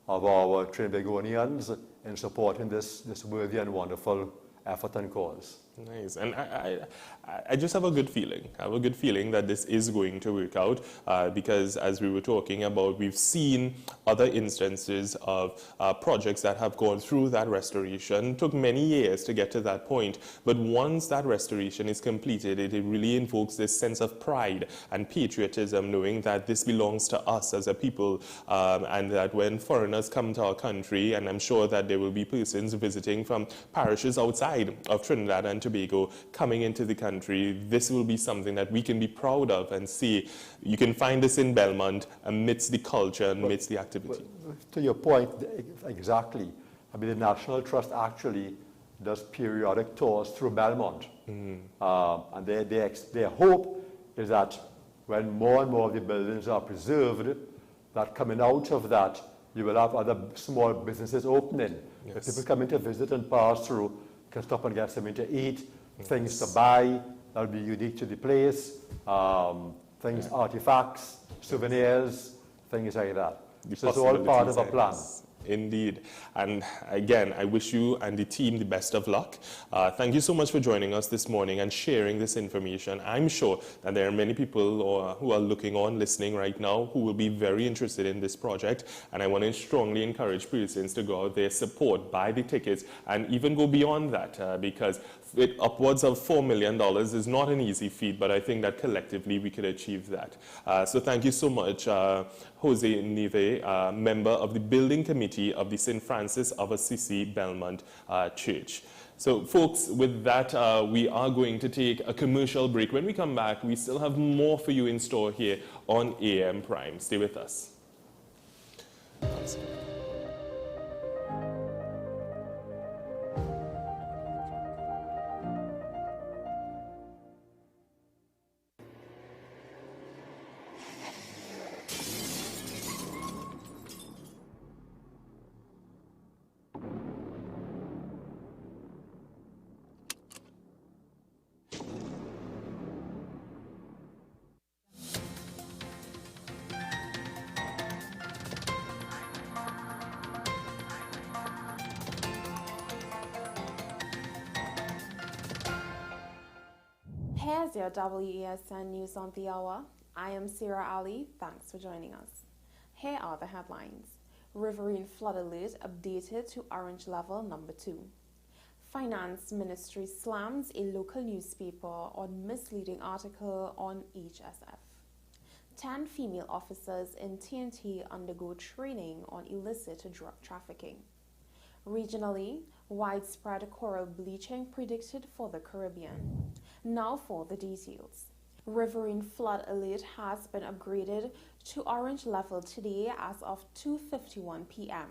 of our Trinbagonians in supporting this worthy and wonderful effort and cause. Nice. And I just have a good feeling. I have a good feeling that this is going to work out because, as we were talking about, we've seen other instances of projects that have gone through that restoration. It took many years to get to that point, but once that restoration is completed, it really invokes this sense of pride and patriotism, knowing that this belongs to us as a people, and that when foreigners come to our country, and I'm sure that there will be persons visiting from parishes outside of Trinidad and Tobago coming into the country, this will be something that we can be proud of and see. You can find this in Belmont amidst the culture and amidst the activity. To your point, exactly. I mean, the National Trust actually does periodic tours through Belmont. And their hope is that when more and more of the buildings are preserved, that coming out of that, you will have other small businesses opening. If people come in to visit and pass through, can stop and get something to eat, things to buy, that'll be unique to the place. things, artifacts, souvenirs, things like that. The So it's all part of a possibilities, plan. yes. Indeed. And again, I wish you and the team the best of luck. Thank you so much for joining us this morning and sharing this information. I'm sure that there are many people who are looking on, listening right now, who will be very interested in this project. And I want to strongly encourage persons to go out there, support, buy the tickets, and even go beyond that, because upwards of $4 million is not an easy feat, but I think that collectively we could achieve that. So thank you so much, Jose Neve, member of the Building Committee of the St. Francis of Assisi Belmont Church. So folks, with that, we are going to take a commercial break. When we come back, we still have more for you in store here on AM Prime. Stay with us. Here's your WESN News on the Hour. I am Sarah Ali. Thanks for joining us. Here are the headlines. Riverine flood alert updated to orange level number 2. Finance Ministry slams a local newspaper on misleading article on HSF. 10 female officers in TNT undergo training on illicit drug trafficking. Regionally, widespread coral bleaching predicted for the Caribbean. Now for the details. Riverine flood alert has been upgraded to orange level today as of 2:51 p.m.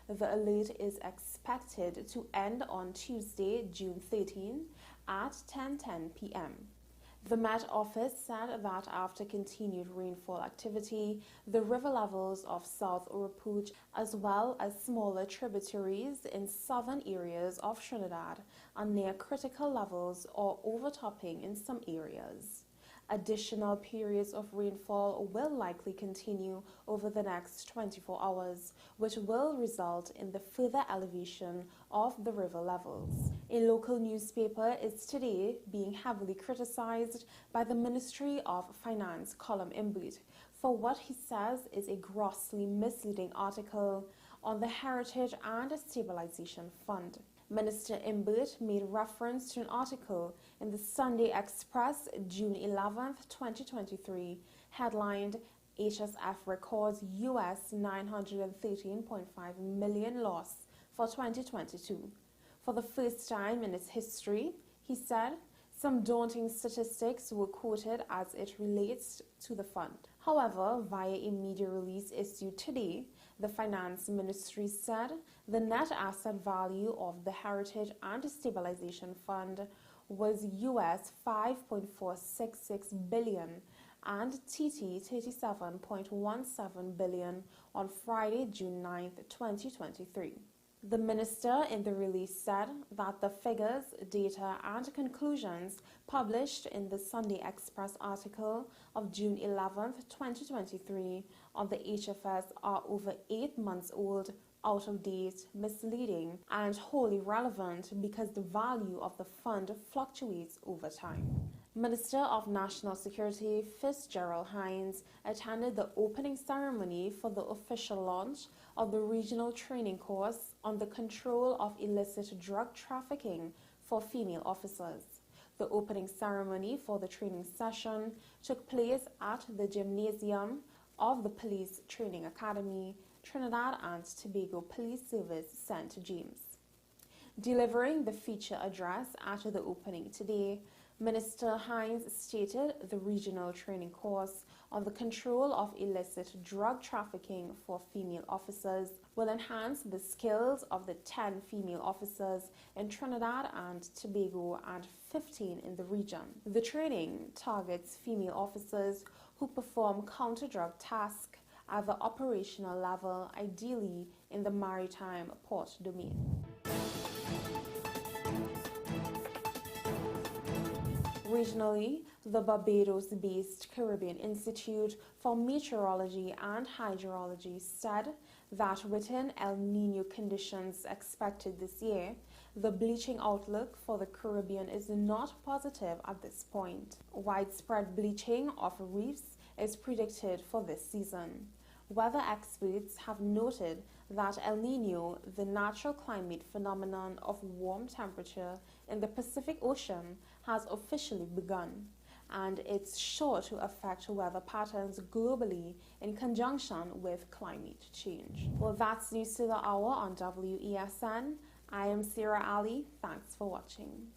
The alert is expected to end on Tuesday, June 13 at 10:10 p.m. The Met Office said that after continued rainfall activity, the river levels of South Oropouche as well as smaller tributaries in southern areas of Trinidad are near critical levels or overtopping in some areas. Additional periods of rainfall will likely continue over the next 24 hours, which will result in the further elevation of the river levels. A local newspaper is today being heavily criticized by the Ministry of Finance Colum Imbut for what he says is a grossly misleading article on the Heritage and Stabilization Fund. Minister Imbut made reference to an article in the Sunday Express, June 11, 2023, headlined HSF records US $913.5 million loss for 2022. For the first time in its history, he said, some daunting statistics were quoted as it relates to the fund. However, via a media release issued today, the Finance Ministry said the net asset value of the Heritage and Stabilization Fund was US $5.466 billion and TT 37.17 billion on Friday, June 9, 2023. The minister in the release said that the figures, data, and conclusions published in the Sunday Express article of June 11, 2023 on the HFS are over 8 months old, out of date, misleading, and wholly relevant because the value of the fund fluctuates over time. Minister of National Security Fitzgerald Hines attended the opening ceremony for the official launch of the regional training course on the control of illicit drug trafficking for female officers. The opening ceremony for the training session took place at the gymnasium of the Police Training Academy, Trinidad and Tobago Police Service, St. James. Delivering the feature address at the opening today, Minister Hines stated the regional training course on the control of illicit drug trafficking for female officers will enhance the skills of the 10 female officers in Trinidad and Tobago and 15 in the region. The training targets female officers who perform counter-drug tasks at the operational level, ideally in the maritime port domain. Regionally, the Barbados-based Caribbean Institute for Meteorology and Hydrology said that within El Niño conditions expected this year, the bleaching outlook for the Caribbean is not positive at this point. Widespread bleaching of reefs is predicted for this season. Weather experts have noted that El Niño, the natural climate phenomenon of warm temperature in the Pacific Ocean, has officially begun, and it's sure to affect weather patterns globally in conjunction with climate change. Well, that's news to the hour on WESN. I am Sarah Ali. Thanks for watching.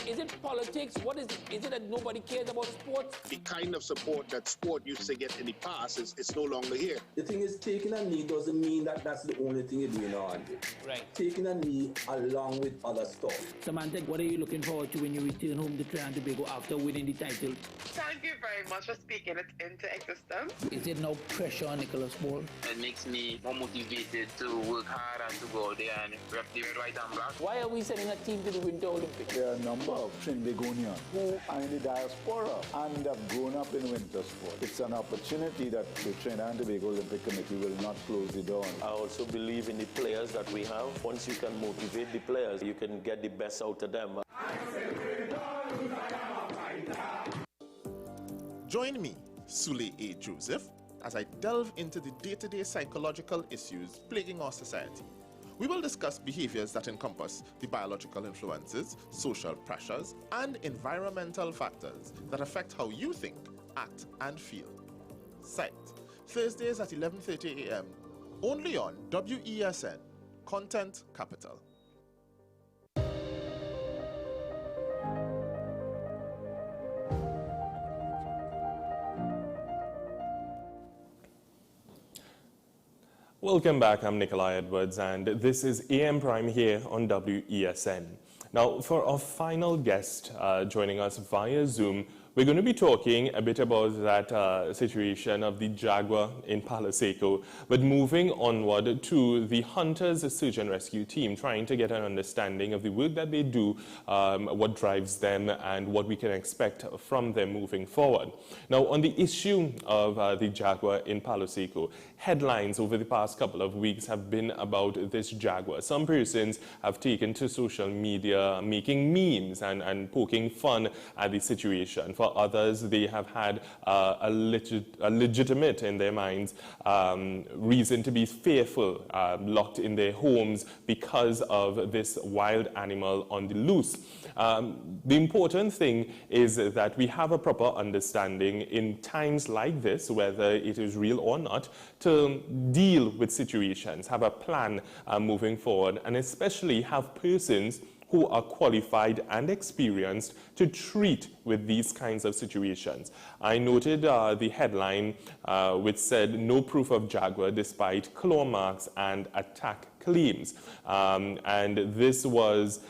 Is it politics? What is it? Is it that nobody cares about sports? The kind of support that sport used to get in the past is no longer here. The thing is, taking a knee doesn't mean that that's the only thing you're doing on it. Right. Taking a knee along with other stuff. Samantha, what are you looking forward to when you return home to Trinidad and Tobago after winning the title? Thank you very much for speaking it into existence. Is there no pressure on Nicholas Ball? It makes me more motivated to work hard and to go out there and rep the white and black. Why are we sending a team to the Winter Olympics? There are a number of Trinbagonians who are in the diaspora and have grown up in winter sport. It's an opportunity that the Trinidad and Tobago Olympic Committee will not close the door on. I also believe in the players that we have. Once you can motivate the players, you can get the best out of them. Join me, Sule A. Joseph, as I delve into the day-to-day psychological issues plaguing our society. We will discuss behaviors that encompass the biological influences, social pressures, and environmental factors that affect how you think, act, and feel. Psyched. Thursdays at 11:30 a.m. only on WESN, Content Capital. Welcome back, I'm Nikolai Edwards, and this is AM Prime here on WESN. Now, for our final guest joining us via Zoom, we're going to be talking a bit about that situation of the Jaguar in Palo Seco, but moving onward to the Hunters Search and Rescue Team, trying to get an understanding of the work that they do, what drives them, and what we can expect from them moving forward. Now, on the issue of the Jaguar in Palo Seco, headlines over the past couple of weeks have been about this Jaguar. Some persons have taken to social media making memes and poking fun at the situation. For others, they have had a legitimate, in their minds, reason to be fearful, locked in their homes because of this wild animal on the loose. The important thing is that we have a proper understanding in times like this, whether it is real or not, to deal with situations, have a plan moving forward, and especially have persons who are qualified and experienced to treat with these kinds of situations. I noted the headline which said, "No proof of Jaguar despite claw marks and attack claims." And this was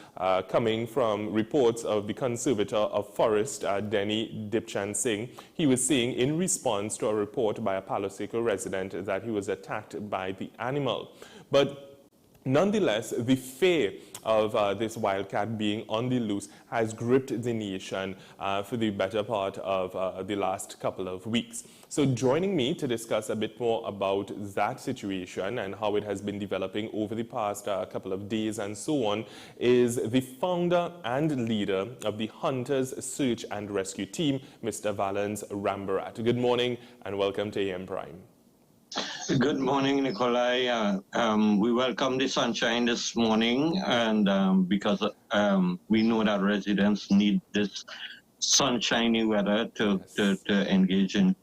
coming from reports of the Conservator of Forest, Denny Dipchan Singh. He was saying in response to a report by a Palo Seco resident that he was attacked by the animal. But nonetheless, the fear of this wildcat being on the loose has gripped the nation for the better part of the last couple of weeks. So joining me to discuss a bit more about that situation and how it has been developing over the past couple of days and so on is the founder and leader of the Hunters Search and Rescue Team, Mr. Valens Rambarat. Good morning and welcome to AM Prime. Good morning, Nikolai. We welcome the sunshine this morning, and because we know that residents need this sunshiny weather to engage in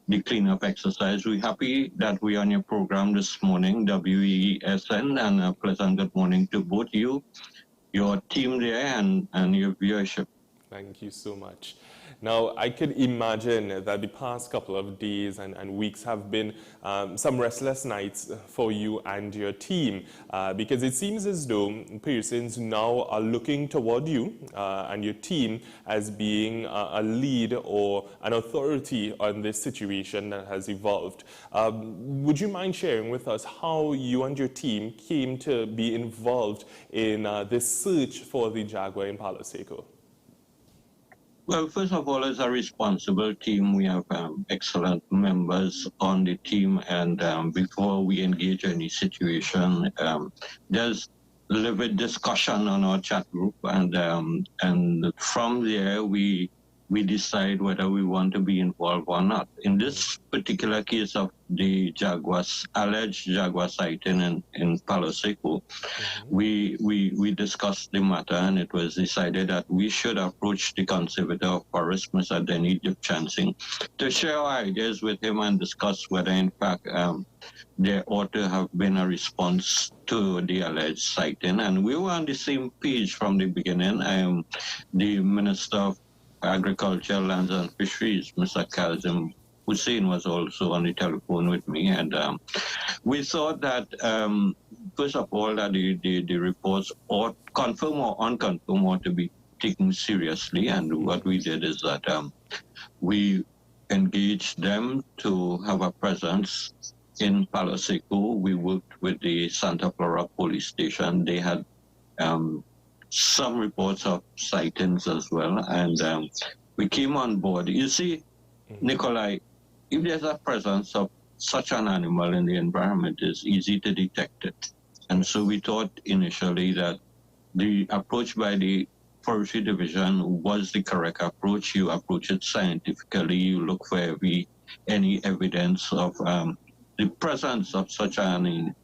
the cleanup exercise. We're happy that we're on your program this morning, WESN, and a pleasant good morning to both you, your team there, and your viewership. Thank you so much. Now, I could imagine that the past couple of days and weeks have been some restless nights for you and your team, because it seems as though persons now are looking toward you and your team as being a lead or an authority on this situation that has evolved. Would you mind sharing with us how you and your team came to be involved in this search for the Jaguar in Palo Seco? Well, first of all, as a responsible team, we have excellent members on the team, and before we engage any situation, there's livid discussion on our chat group, and from there we decide whether we want to be involved or not. In this particular case of the alleged Jaguar sighting in Palo Seco, we discussed the matter, and it was decided that we should approach the conservator of forest, Mr. Denny Dipchansing, to share our ideas with him and discuss whether in fact there ought to have been a response to the alleged sighting. And we were on the same page from the beginning. The Minister of Agriculture, Lands and Fisheries, Mr. Kazim Hussein, was also on the telephone with me, and we thought that first of all that the reports ought, confirm or unconfirmed, ought to be taken seriously. And what we did is that we engaged them to have a presence in Palo Seco. We worked with the Santa Clara police station. They had some reports of sightings as well, and we came on board. You see, Nikolai, if there's a presence of such an animal in the environment, it's easy to detect it. And so we thought initially that the approach by the Forestry Division was the correct approach. You approach it scientifically, you look for any evidence of the presence of such an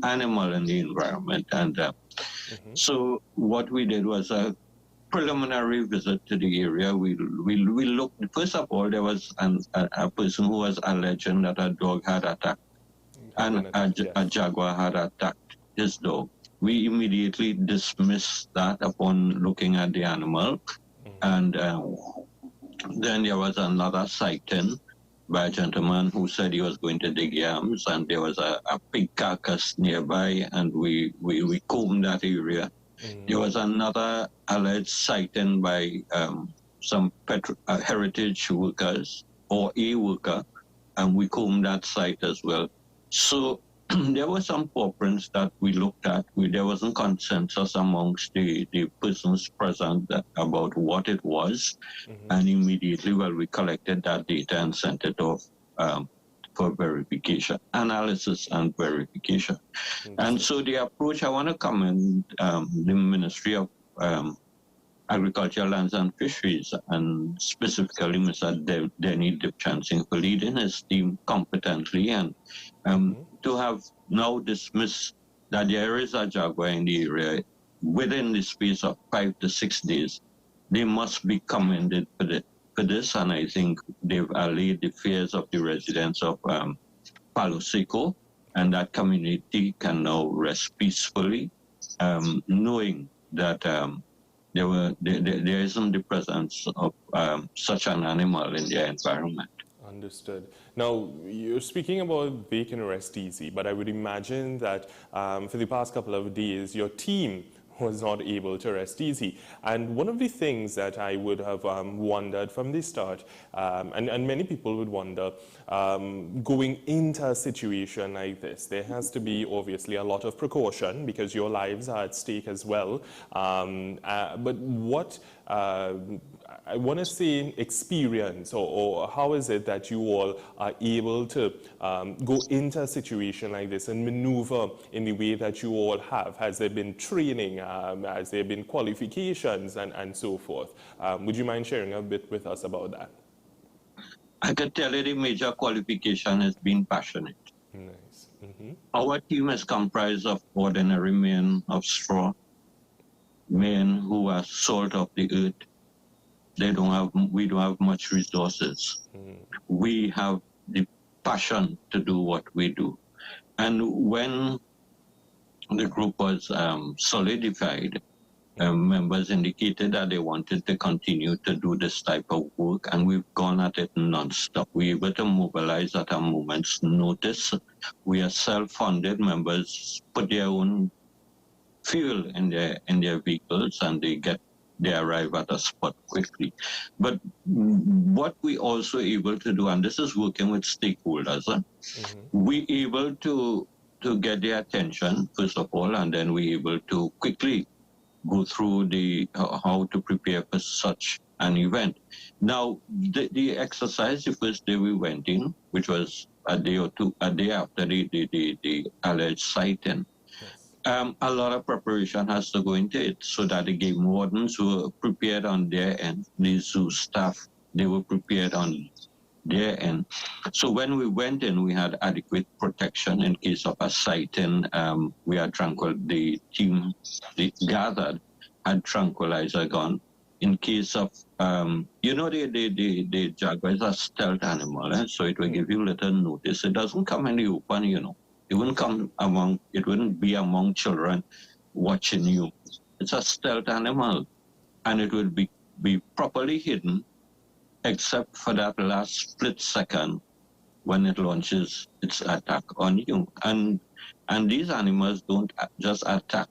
animal in the environment. And so what we did was a preliminary visit to the area. We looked, first of all, there was a person who was alleging that a dog had attacked, and a jaguar had attacked his dog. We immediately dismissed that upon looking at the animal. And then there was another sighting by a gentleman who said he was going to dig yams, and there was a pig carcass nearby, and we combed that area. There was another alleged sighting by some heritage workers or a worker, and we combed that site as well. So there were some paw prints that we looked at. There wasn't consensus amongst the persons present about what it was. And immediately, we collected that data and sent it off for verification, analysis and verification. And so the approach, I want to commend the Ministry of Agriculture, Lands and Fisheries, and specifically Mr. Denny Dipchansing for leading his team competently, and to have now dismissed that there is a jaguar in the area within the space of 5 to 6 days. They must be commended for this, and I think they've allayed the fears of the residents of Palo Seco, and that community can now rest peacefully, knowing that there isn't the presence of such an animal in their environment. Understood. Now, you're speaking about they can rest easy, but I would imagine that for the past couple of days, your team was not able to rest easy. And one of the things that I would have wondered from the start, and many people would wonder, going into a situation like this, there has to be obviously a lot of precaution because your lives are at stake as well. But what I want to say experience, or how is it that you all are able to go into a situation like this and maneuver in the way that you all have? Has there been training? Has there been qualifications and so forth? Would you mind sharing a bit with us about that? I can tell you the major qualification has been passionate. Nice. Our team is comprised of ordinary men of straw, men who are salt of the earth. We don't have much resources. We have the passion to do what we do. And when the group was solidified, members indicated that they wanted to continue to do this type of work, and we've gone at it non-stop. We're able to mobilize at a moment's notice. We are self-funded. Members put their own fuel in their vehicles, and they arrive at a spot quickly. But what we also able to do, and this is working with stakeholders, we able to get their attention first of all, and then we able to quickly go through the how to prepare for such an event. Now, the exercise, the first day we went in, which was a day after the alleged sighting, a lot of preparation has to go into it so that the game wardens were prepared on their end. The zoo staff, they were prepared on their end. So when we went in, we had adequate protection in case of a sighting. We had the team they gathered had tranquilizer gun. In case of, the jaguar is a stealth animal, so it will give you little notice. It doesn't come in the open, It wouldn't be among children watching you. It's a stealth animal, and it will be properly hidden, except for that last split second when it launches its attack on you. And these animals don't just attack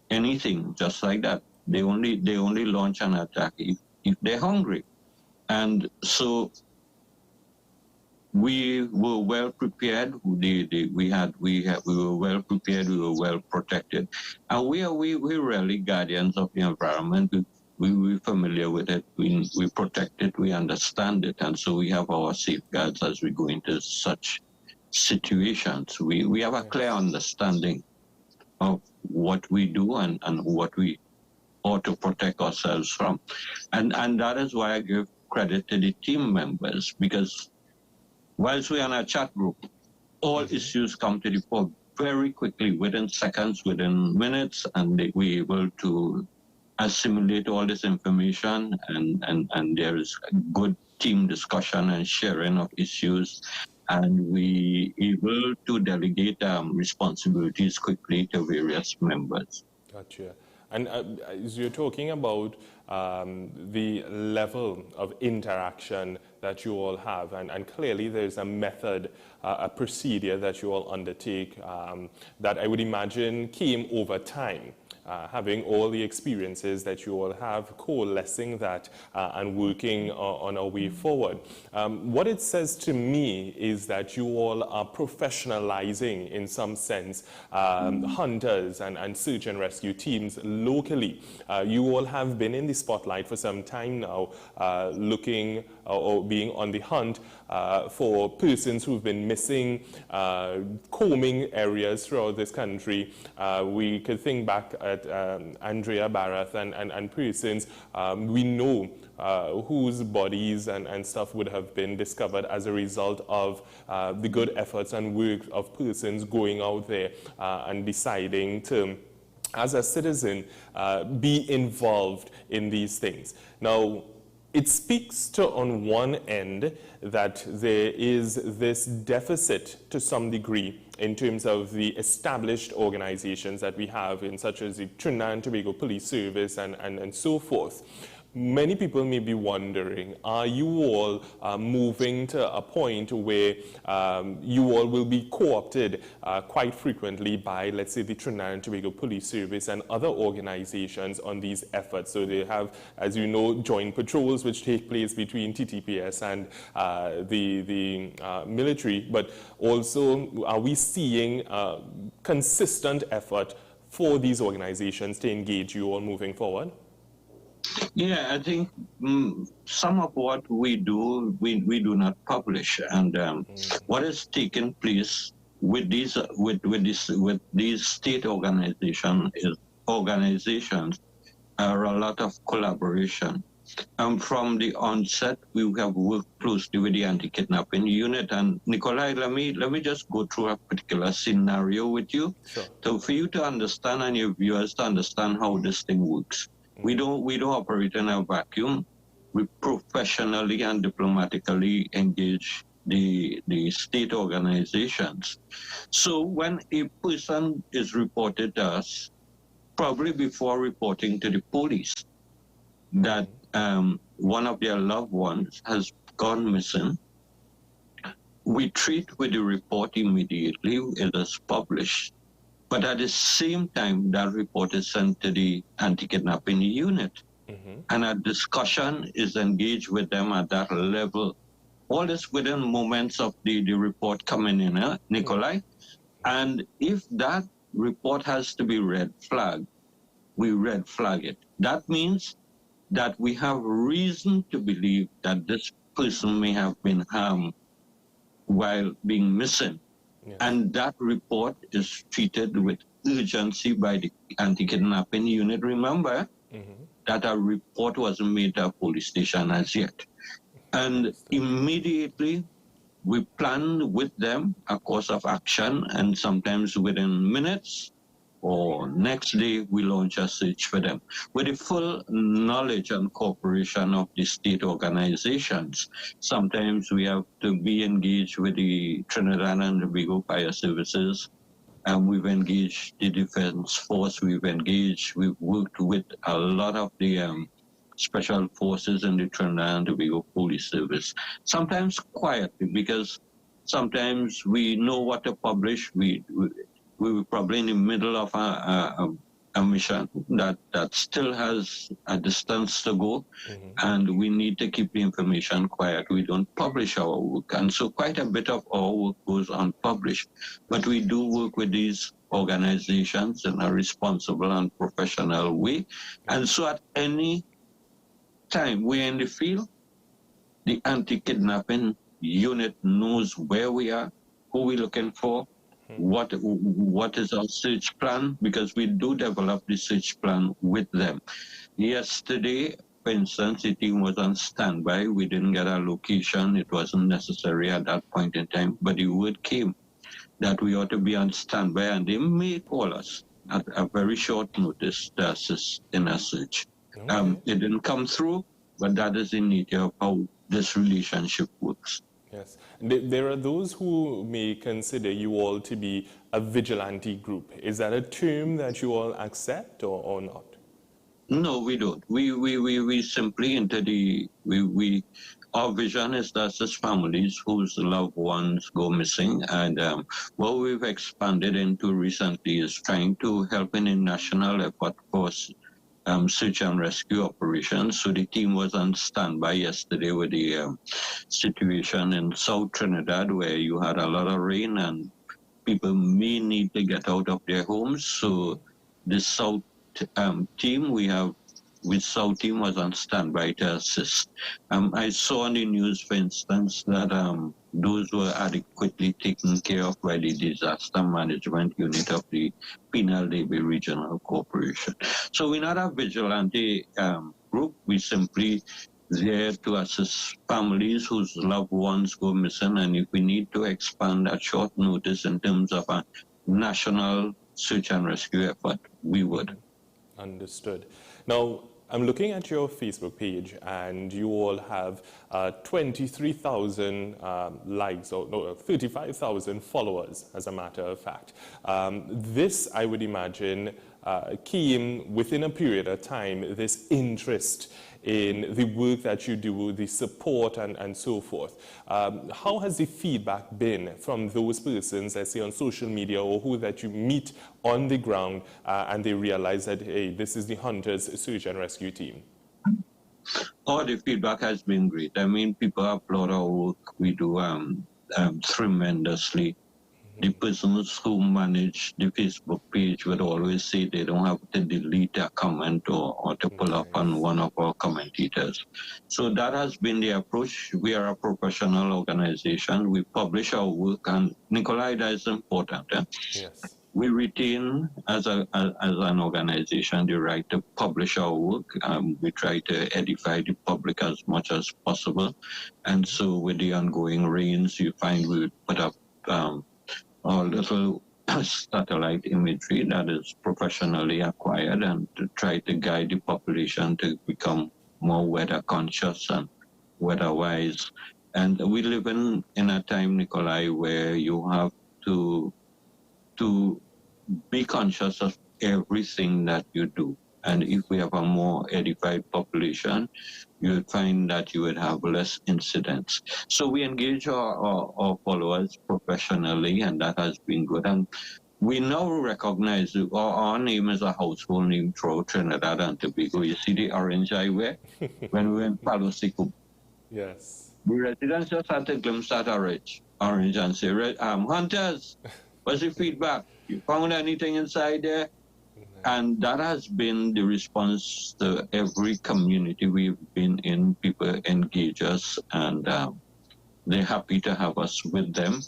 anything just like that. They only launch an attack if they're hungry. And so we were well prepared. We were well prepared. We were well protected, and we really guardians of the environment. We're familiar with it. We protect it. We understand it, and so we have our safeguards as we go into such situations. We have a clear understanding of what we do and what we ought to protect ourselves from, and that is why I give credit to the team members, because whilst we're on a chat group, all issues come to the fore very quickly, within seconds, within minutes, and we're able to assimilate all this information, and there is good team discussion and sharing of issues, and we able to delegate responsibilities quickly to various members. Gotcha. And as you're talking about the level of interaction that you all have, and clearly there's a method, a procedure that you all undertake that I would imagine came over time. Having all the experiences that you all have, coalescing that and working on our way forward. What it says to me is that you all are professionalizing, in some sense, hunters and search and rescue teams locally. You all have been in the spotlight for some time now, looking or being on the hunt for persons who've been missing, combing areas throughout this country. We could think back at Andrea Barrath and persons we know whose bodies and stuff would have been discovered as a result of the good efforts and work of persons going out there and deciding to, as a citizen, be involved in these things. Now, it speaks to, on one end, that there is this deficit to some degree in terms of the established organizations that we have, in such as the Trinidad and Tobago Police Service and so forth. Many people may be wondering, are you all moving to a point where you all will be co-opted quite frequently by, let's say, the Trinidad and Tobago Police Service and other organizations on these efforts? So they have, as you know, joint patrols which take place between TTPS and the military, but also are we seeing consistent effort for these organizations to engage you all moving forward? Yeah, I think some of what we do, we do not publish, and what is taking place with these state organizations are a lot of collaboration. From the onset, we have worked closely with the anti-kidnapping unit. And Nikolai, let me just go through a particular scenario with you, so for you to understand and your viewers to understand how this thing works. We don't operate in a vacuum. We professionally and diplomatically engage the state organizations. So when a person is reported to us, probably before reporting to the police that one of their loved ones has gone missing. We treat with the report immediately, it is published. But at the same time, that report is sent to the anti-kidnapping unit. And a discussion is engaged with them at that level. All this within moments of the report coming in, Nikolai. And if that report has to be red flagged, we red flag it. That means that we have reason to believe that this person may have been harmed while being missing. Yes. And that report is treated with urgency by the anti-kidnapping unit. Remember that a report wasn't made at a police station as yet. And immediately we plan with them a course of action, and sometimes within minutes or next day we launch a search for them with the full knowledge and cooperation of the state organizations. Sometimes we have to be engaged with the Trinidad and Tobago Fire Services, and we've engaged the Defense Force, we've worked with a lot of the special forces in the Trinidad and Tobago Police Service. Sometimes quietly, because sometimes we know what to publish. We were probably in the middle of a mission that still has a distance to go, and we need to keep the information quiet. We don't publish our work, and so quite a bit of our work goes unpublished. But we do work with these organizations in a responsible and professional way, and so at any time we're in the field, the anti-kidnapping unit knows where we are, who we're looking for, what is our search plan, because we do develop the search plan with them. Yesterday, for instance, the team was on standby. We didn't get a location. It wasn't necessary at that point in time, but the word came that we ought to be on standby, and they may call us at a very short notice to assist in a search. It didn't come through, but that is the nature of how this relationship works. Yes. There are those who may consider you all to be a vigilante group. Is that a term that you all accept or not? No, we don't. We simply our vision is to assist families whose loved ones go missing. And what we've expanded into recently is trying to help in a national effort for search and rescue operations. So the team was on standby yesterday with the situation in South Trinidad, where you had a lot of rain and people may need to get out of their homes. So the South team South team was on standby to assist. I saw on the news, for instance, that those were adequately taken care of by the disaster management unit of the Penal Levy Regional Corporation. So we're not a vigilante group. We simply there to assist families whose loved ones go missing, and if we need to expand at short notice in terms of a national search and rescue effort, we would. Understood. Now, I'm looking at your Facebook page, and you all have 23,000 likes, or no, 35,000 followers, as a matter of fact. This, I would imagine, came within a period of time, this interest in the work that you do, the support and so forth. How has the feedback been from those persons, let's say on social media, or who that you meet on the ground and they realize that, hey, this is the Hunters Search and Rescue Team? Oh, the feedback has been great. I mean, people applaud our work. We do tremendously. The persons who manage the Facebook page would always say they don't have to delete a comment or to pull up on one of our commentators. So that has been the approach. We are a professional organization. We publish our work, and Nikolai, that is important. Yes. We retain, as an organization, the right to publish our work. We try to edify the public as much as possible. And so with the ongoing rains, you find we would put up our little satellite imagery that is professionally acquired, and to try to guide the population to become more weather conscious and weather wise. And we live in a time, Nikolai, where you have to be conscious of everything that you do. And if we have a more edified population, you would find that you would have less incidents. So we engage our followers professionally, and that has been good. And we now recognize our name is a household name throughout Trinidad and Tobago. You see the orange I wear when we were in Palo Seco. Yes. The residents just had to glimpse that orange and say, hunters, what's the feedback? You found anything inside there? And that has been the response to every community we've been in. People engage us, and they're happy to have us with them.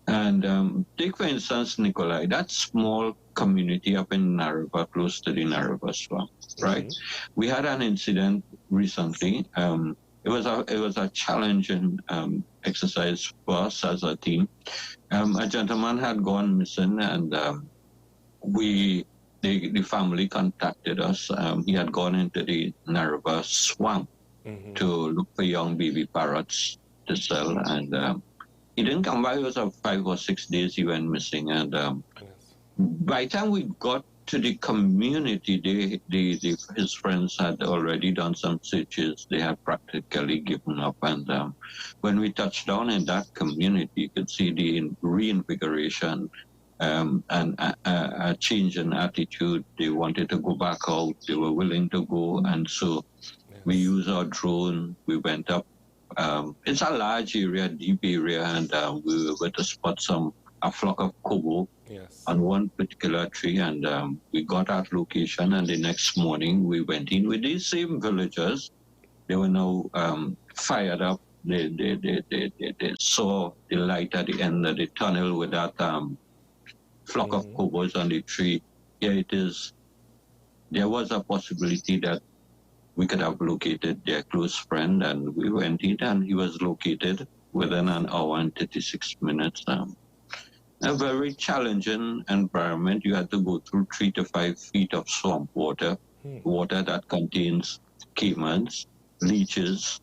And take, for instance, Nikolai, that small community up in Narva, close to the Narva swamp, right? We had an incident recently. It was a challenging exercise for us as a team. A gentleman had gone missing, and the family contacted us. He had gone into the Narva swamp to look for young baby parrots to sell, and he didn't come back. It was 5 or 6 days he went missing, and by the time we got to the community, his friends had already done some searches. They had practically given up, and when we touched down in that community, you could see the reinvigoration and a change in attitude. They wanted to go back out. They were willing to go, and so we used our drone. We went up. It's a large area, deep area, and we were able to spot a flock of kobo on one particular tree, and we got that location. And the next morning, we went in with these same villagers. They were now fired up. They saw the light at the end of the tunnel with that flock of kobos on the tree. Here it is. There was a possibility that we could have located their close friend, and we went in, and he was located within an hour and 36 minutes. A very challenging environment. You had to go through 3 to 5 feet of swamp water, water that contains caimans, leeches,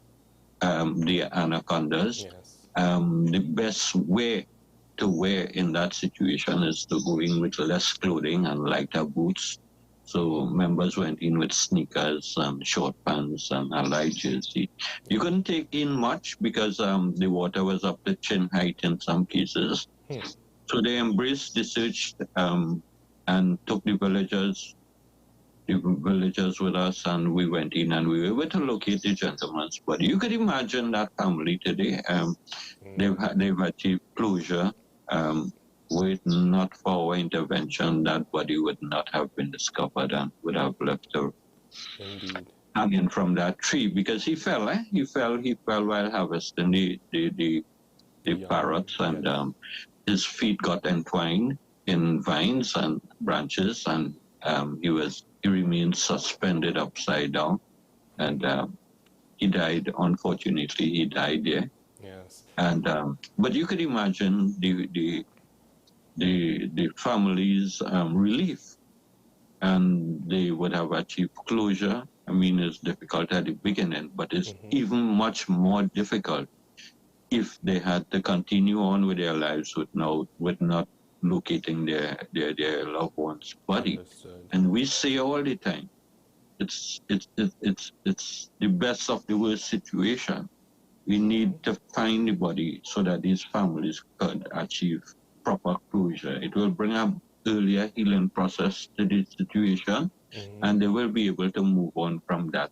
the anacondas. The best way to wear in that situation is to go in with less clothing and lighter boots. So members went in with sneakers and short pants and a light jersey. You couldn't take in much because the water was up to chin height in some cases. So they embraced the search and took the villagers with us, and we went in and we were able to locate the gentleman's body. You could imagine that family today. They've achieved closure. Were it not for our intervention, that body would not have been discovered and would have left her hanging from that tree, because he fell. He fell while harvesting the parrots, and his feet got entwined in vines and branches, and he remained suspended upside down, and he died. Unfortunately, he died there. Yes. And but you could imagine the family's relief, and they would have achieved closure. I mean, it's difficult at the beginning, but it's even much more difficult if they had to continue on with their lives with not locating their loved one's body. And we say all the time, it's the best of the worst situation. We need to find the body so that these families could achieve proper closure. It will bring an earlier healing process to the situation, and they will be able to move on from that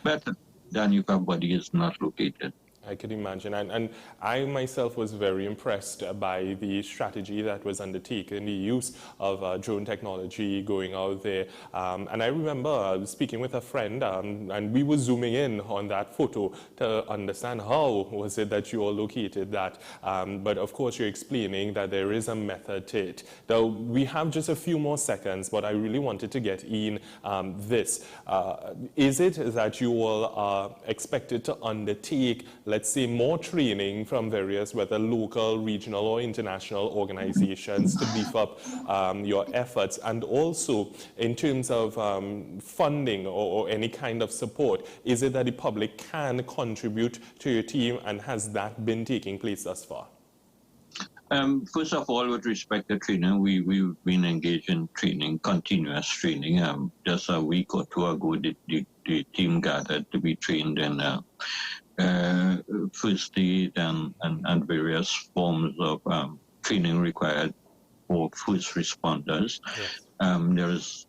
better than if a body is not located. I could imagine. And I myself was very impressed by the strategy that was undertaken, the use of drone technology going out there. And I remember speaking with a friend, and we were zooming in on that photo to understand how was it that you all located that. But of course, you're explaining that there is a method to it. Now, we have just a few more seconds, but I really wanted to get in this. Is it that you all are expected to undertake, let's say, more training from various, whether local, regional, or international organizations to beef up your efforts? And also, in terms of funding or any kind of support, is it that the public can contribute to your team, and has that been taking place thus far? First of all, with respect to training, we've been engaged in training, continuous training. Just a week or two ago, the team gathered to be trained in first aid and various forms of training required for first responders. Yes.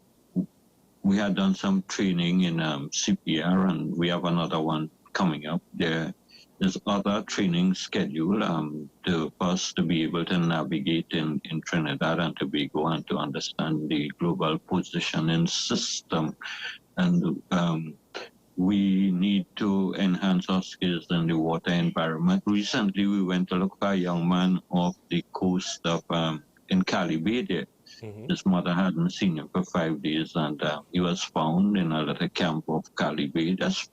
We had done some training in CPR, and we have another one coming up. There's other training schedule for us to be able to navigate in Trinidad and Tobago and to understand the global positioning system. And we need to enhance our skills in the water environment. Recently, we went to look for a young man off the coast of in Cali Bay there. His mother hadn't seen him for 5 days, and he was found in a little camp of Cali Bay. That's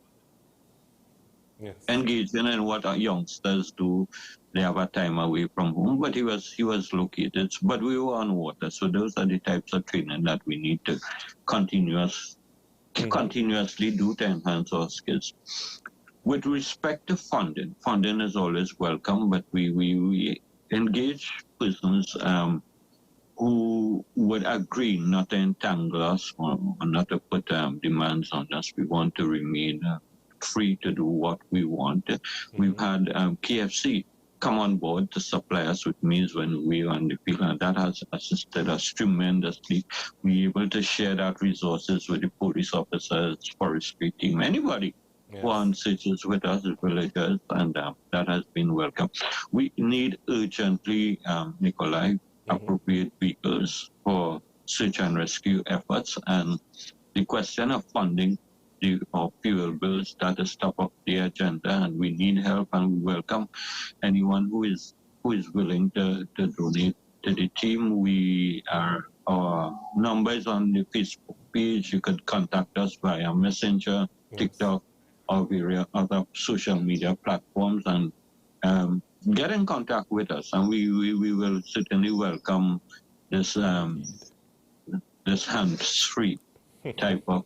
engaging in what our youngsters do. They have a time away from home, but he was located. But we were on water, so those are the types of training that we need to continuously do to enhance our skills. With respect to funding is always welcome, but we engage persons who would agree not to entangle us or not to put demands on us. We want to remain free to do what we want. We've had KFC come on board to supply us with meals when we were on the field, and that has assisted us tremendously. We're able to share that resources with the police officers, forestry team, anybody who wants switches with us, villagers, and that has been welcome. We need urgently, Nikolai, appropriate vehicles for search and rescue efforts, and the question of funding of fuel bills, that is top of the agenda, and we need help, and we welcome anyone who is willing to donate to the team. Our numbers on the Facebook page. You could contact us via Messenger, TikTok, or various other social media platforms, and get in contact with us, and we will certainly welcome this hands-free type of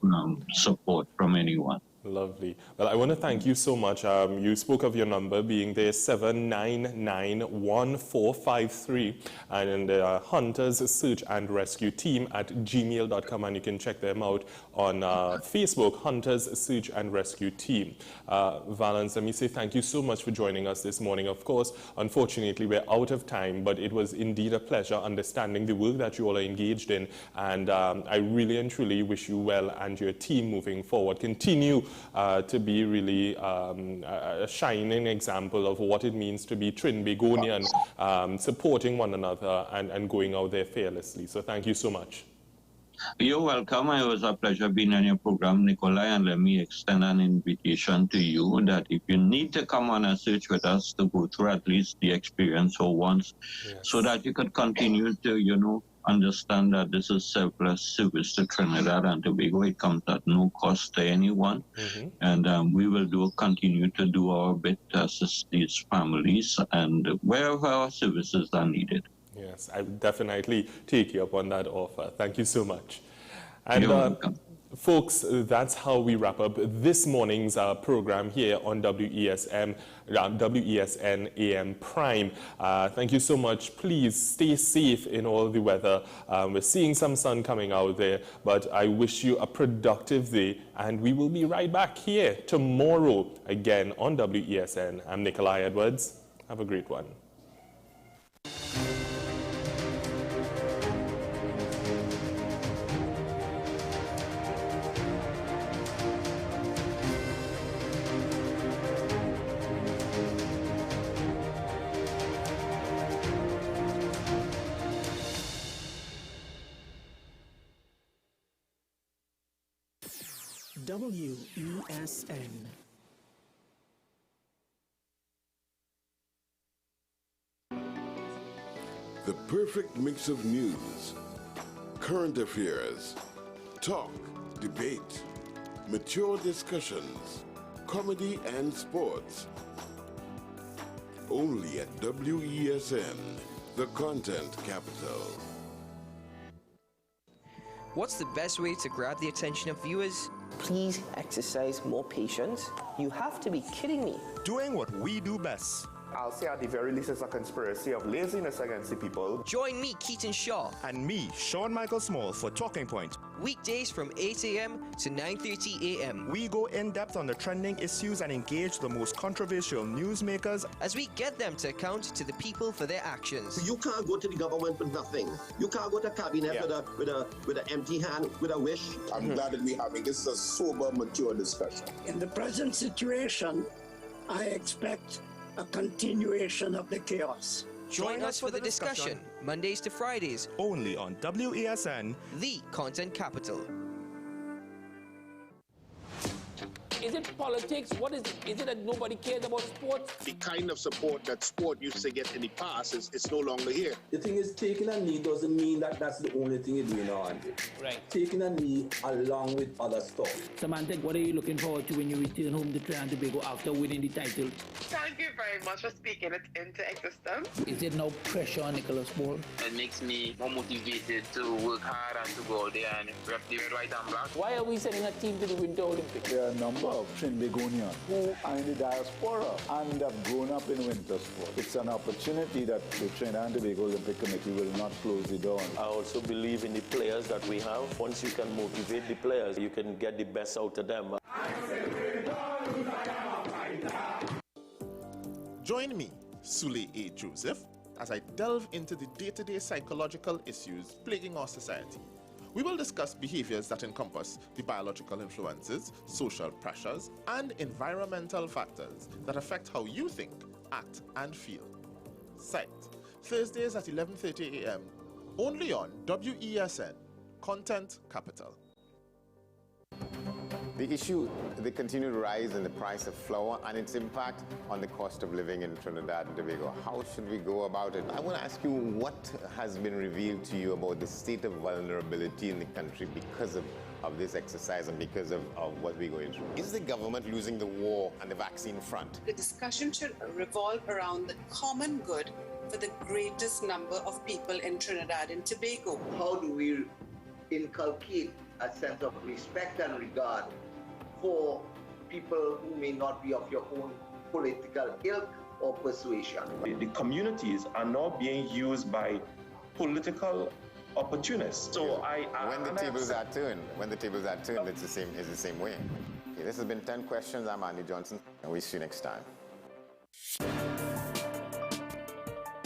support from anyone. Lovely. Well, I want to thank you so much. You spoke of your number being there, 7991453, and the Hunters Search and Rescue Team at gmail.com, and you can check them out on Facebook, Hunters Search and Rescue Team. Valence, let me say thank you so much for joining us this morning. Of course, unfortunately, we're out of time, but it was indeed a pleasure understanding the work that you all are engaged in, and I really and truly wish you well and your team moving forward. Continue to be really a shining example of what it means to be Trinbagonian, supporting one another and going out there fearlessly. So thank you so much. You're welcome. It was a pleasure being on your program, Nikolai, and let me extend an invitation to you that if you need to come on a search with us to go through at least the experience for once, so that you could continue to, understand that this is selfless service to Trinidad and Tobago. It comes at no cost to anyone. And we will continue to do our bit to assist these families and wherever our services are needed. Yes, I definitely take you up on that offer. Thank you so much. And you're welcome. Folks, that's how we wrap up this morning's program here on WESN AM Prime. Thank you so much. Please stay safe in all the weather. We're seeing some sun coming out there, but I wish you a productive day, and we will be right back here tomorrow again on WESN. I'm Nikolai Edwards. Have a great one. WESN. The perfect mix of news, current affairs, talk, debate, mature discussions, comedy and sports. Only at WESN, the content capital. What's the best way to grab the attention of viewers? Please exercise more patience. You have to be kidding me. Doing what we do best. I'll say at the very least it's a conspiracy of laziness against the people. Join me, Keaton Shaw. And me, Sean Michael Small, for Talking Point. Weekdays from 8 a.m. to 9:30 a.m. We go in-depth on the trending issues and engage the most controversial newsmakers as we get them to account to the people for their actions. You can't go to the government with nothing. You can't go to cabinet with an empty hand, with a wish. I'm glad that we're having this a sober, mature discussion. In the present situation, I expect a continuation of the chaos. Join us for the discussion, Mondays to Fridays, only on WESN, the content capital. Is it politics? What is it? Is it that nobody cares about sports? The kind of support that sport used to get in the past is no longer here. The thing is, taking a knee doesn't mean that that's the only thing you're doing on. Right. Taking a knee along with other stuff. Samantha, what are you looking forward to when you return home to Trinidad and Tobago after winning the title? Thank you very much for speaking it into existence. Is there no pressure on Nicholas Ball? It makes me more motivated to work hard and to go out there and rep the red, white and black. Why are we sending a team to the Winter Olympics? There are a number of Trinbagonians who are in the diaspora and have grown up in winter sport. It's an opportunity that the Trinidad and Tobago Olympic Committee will not close the door on. I also believe in the players that we have. Once you can motivate the players, you can get the best out of them. Join me, Sule A. Joseph, as I delve into the day-to-day psychological issues plaguing our society. We will discuss behaviors that encompass the biological influences, social pressures, and environmental factors that affect how you think, act, and feel. Sight, Thursdays at 11:30 a.m., only on WESN, Content Capital. The issue, the continued rise in the price of flour and its impact on the cost of living in Trinidad and Tobago. How should we go about it? I want to ask you, what has been revealed to you about the state of vulnerability in the country because of this exercise and because of what we're going through? Is the government losing the war on the vaccine front? The discussion should revolve around the common good for the greatest number of people in Trinidad and Tobago. How do we inculcate a sense of respect and regard for people who may not be of your own political ilk or persuasion? The communities are now being used by political opportunists. So when the tables are turned, it's the same way. Okay, this has been 10 Questions. I'm Andy Johnson, and we'll see you next time.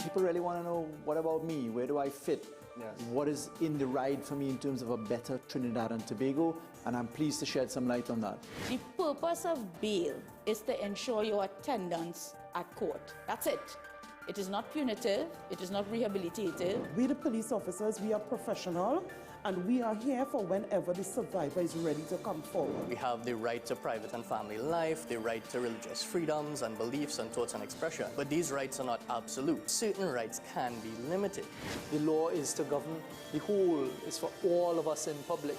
People really want to know, what about me? Where do I fit? Yes. What is in the ride for me in terms of a better Trinidad and Tobago? And I'm pleased to shed some light on that. The purpose of bail is to ensure your attendance at court. That's it. It is not punitive. It is not rehabilitative. We, the police officers, we are professional, and we are here for whenever the survivor is ready to come forward. We have the right to private and family life, the right to religious freedoms and beliefs and thoughts and expression. But these rights are not absolute. Certain rights can be limited. The law is to govern the whole. It's for all of us in public.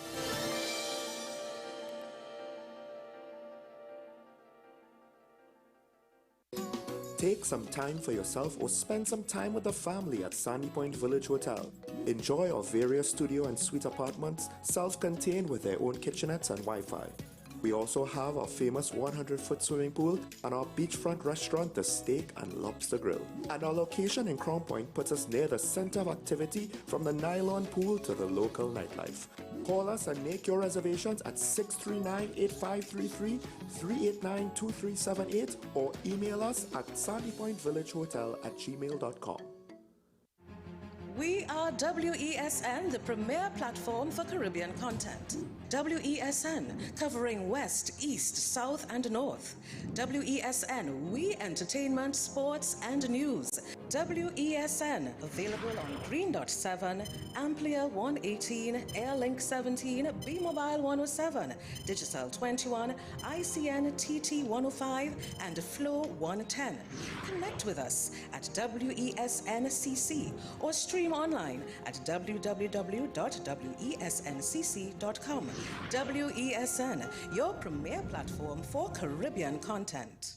Take some time for yourself or spend some time with the family at Sandy Point Village Hotel. Enjoy our various studio and suite apartments, self-contained with their own kitchenettes and Wi-Fi. We also have our famous 100-foot swimming pool and our beachfront restaurant, the Steak and Lobster Grill. And our location in Crown Point puts us near the center of activity, from the nylon pool to the local nightlife. Call us and make your reservations at 639-8533, 389-2378, or email us at sandypointvillagehotel@gmail.com. We are WESN, the premier platform for Caribbean content. WESN, covering West, East, South, and North. WESN, we entertainment, sports, and news. WESN, available on Greendot 7, Amplia 118, Airlink 17, Bmobile 107, Digicel 21, ICNTT 105, and Flow 110. Connect with us at WESNCC or stream online at www.wesncc.com. WESN, your premier platform for Caribbean content.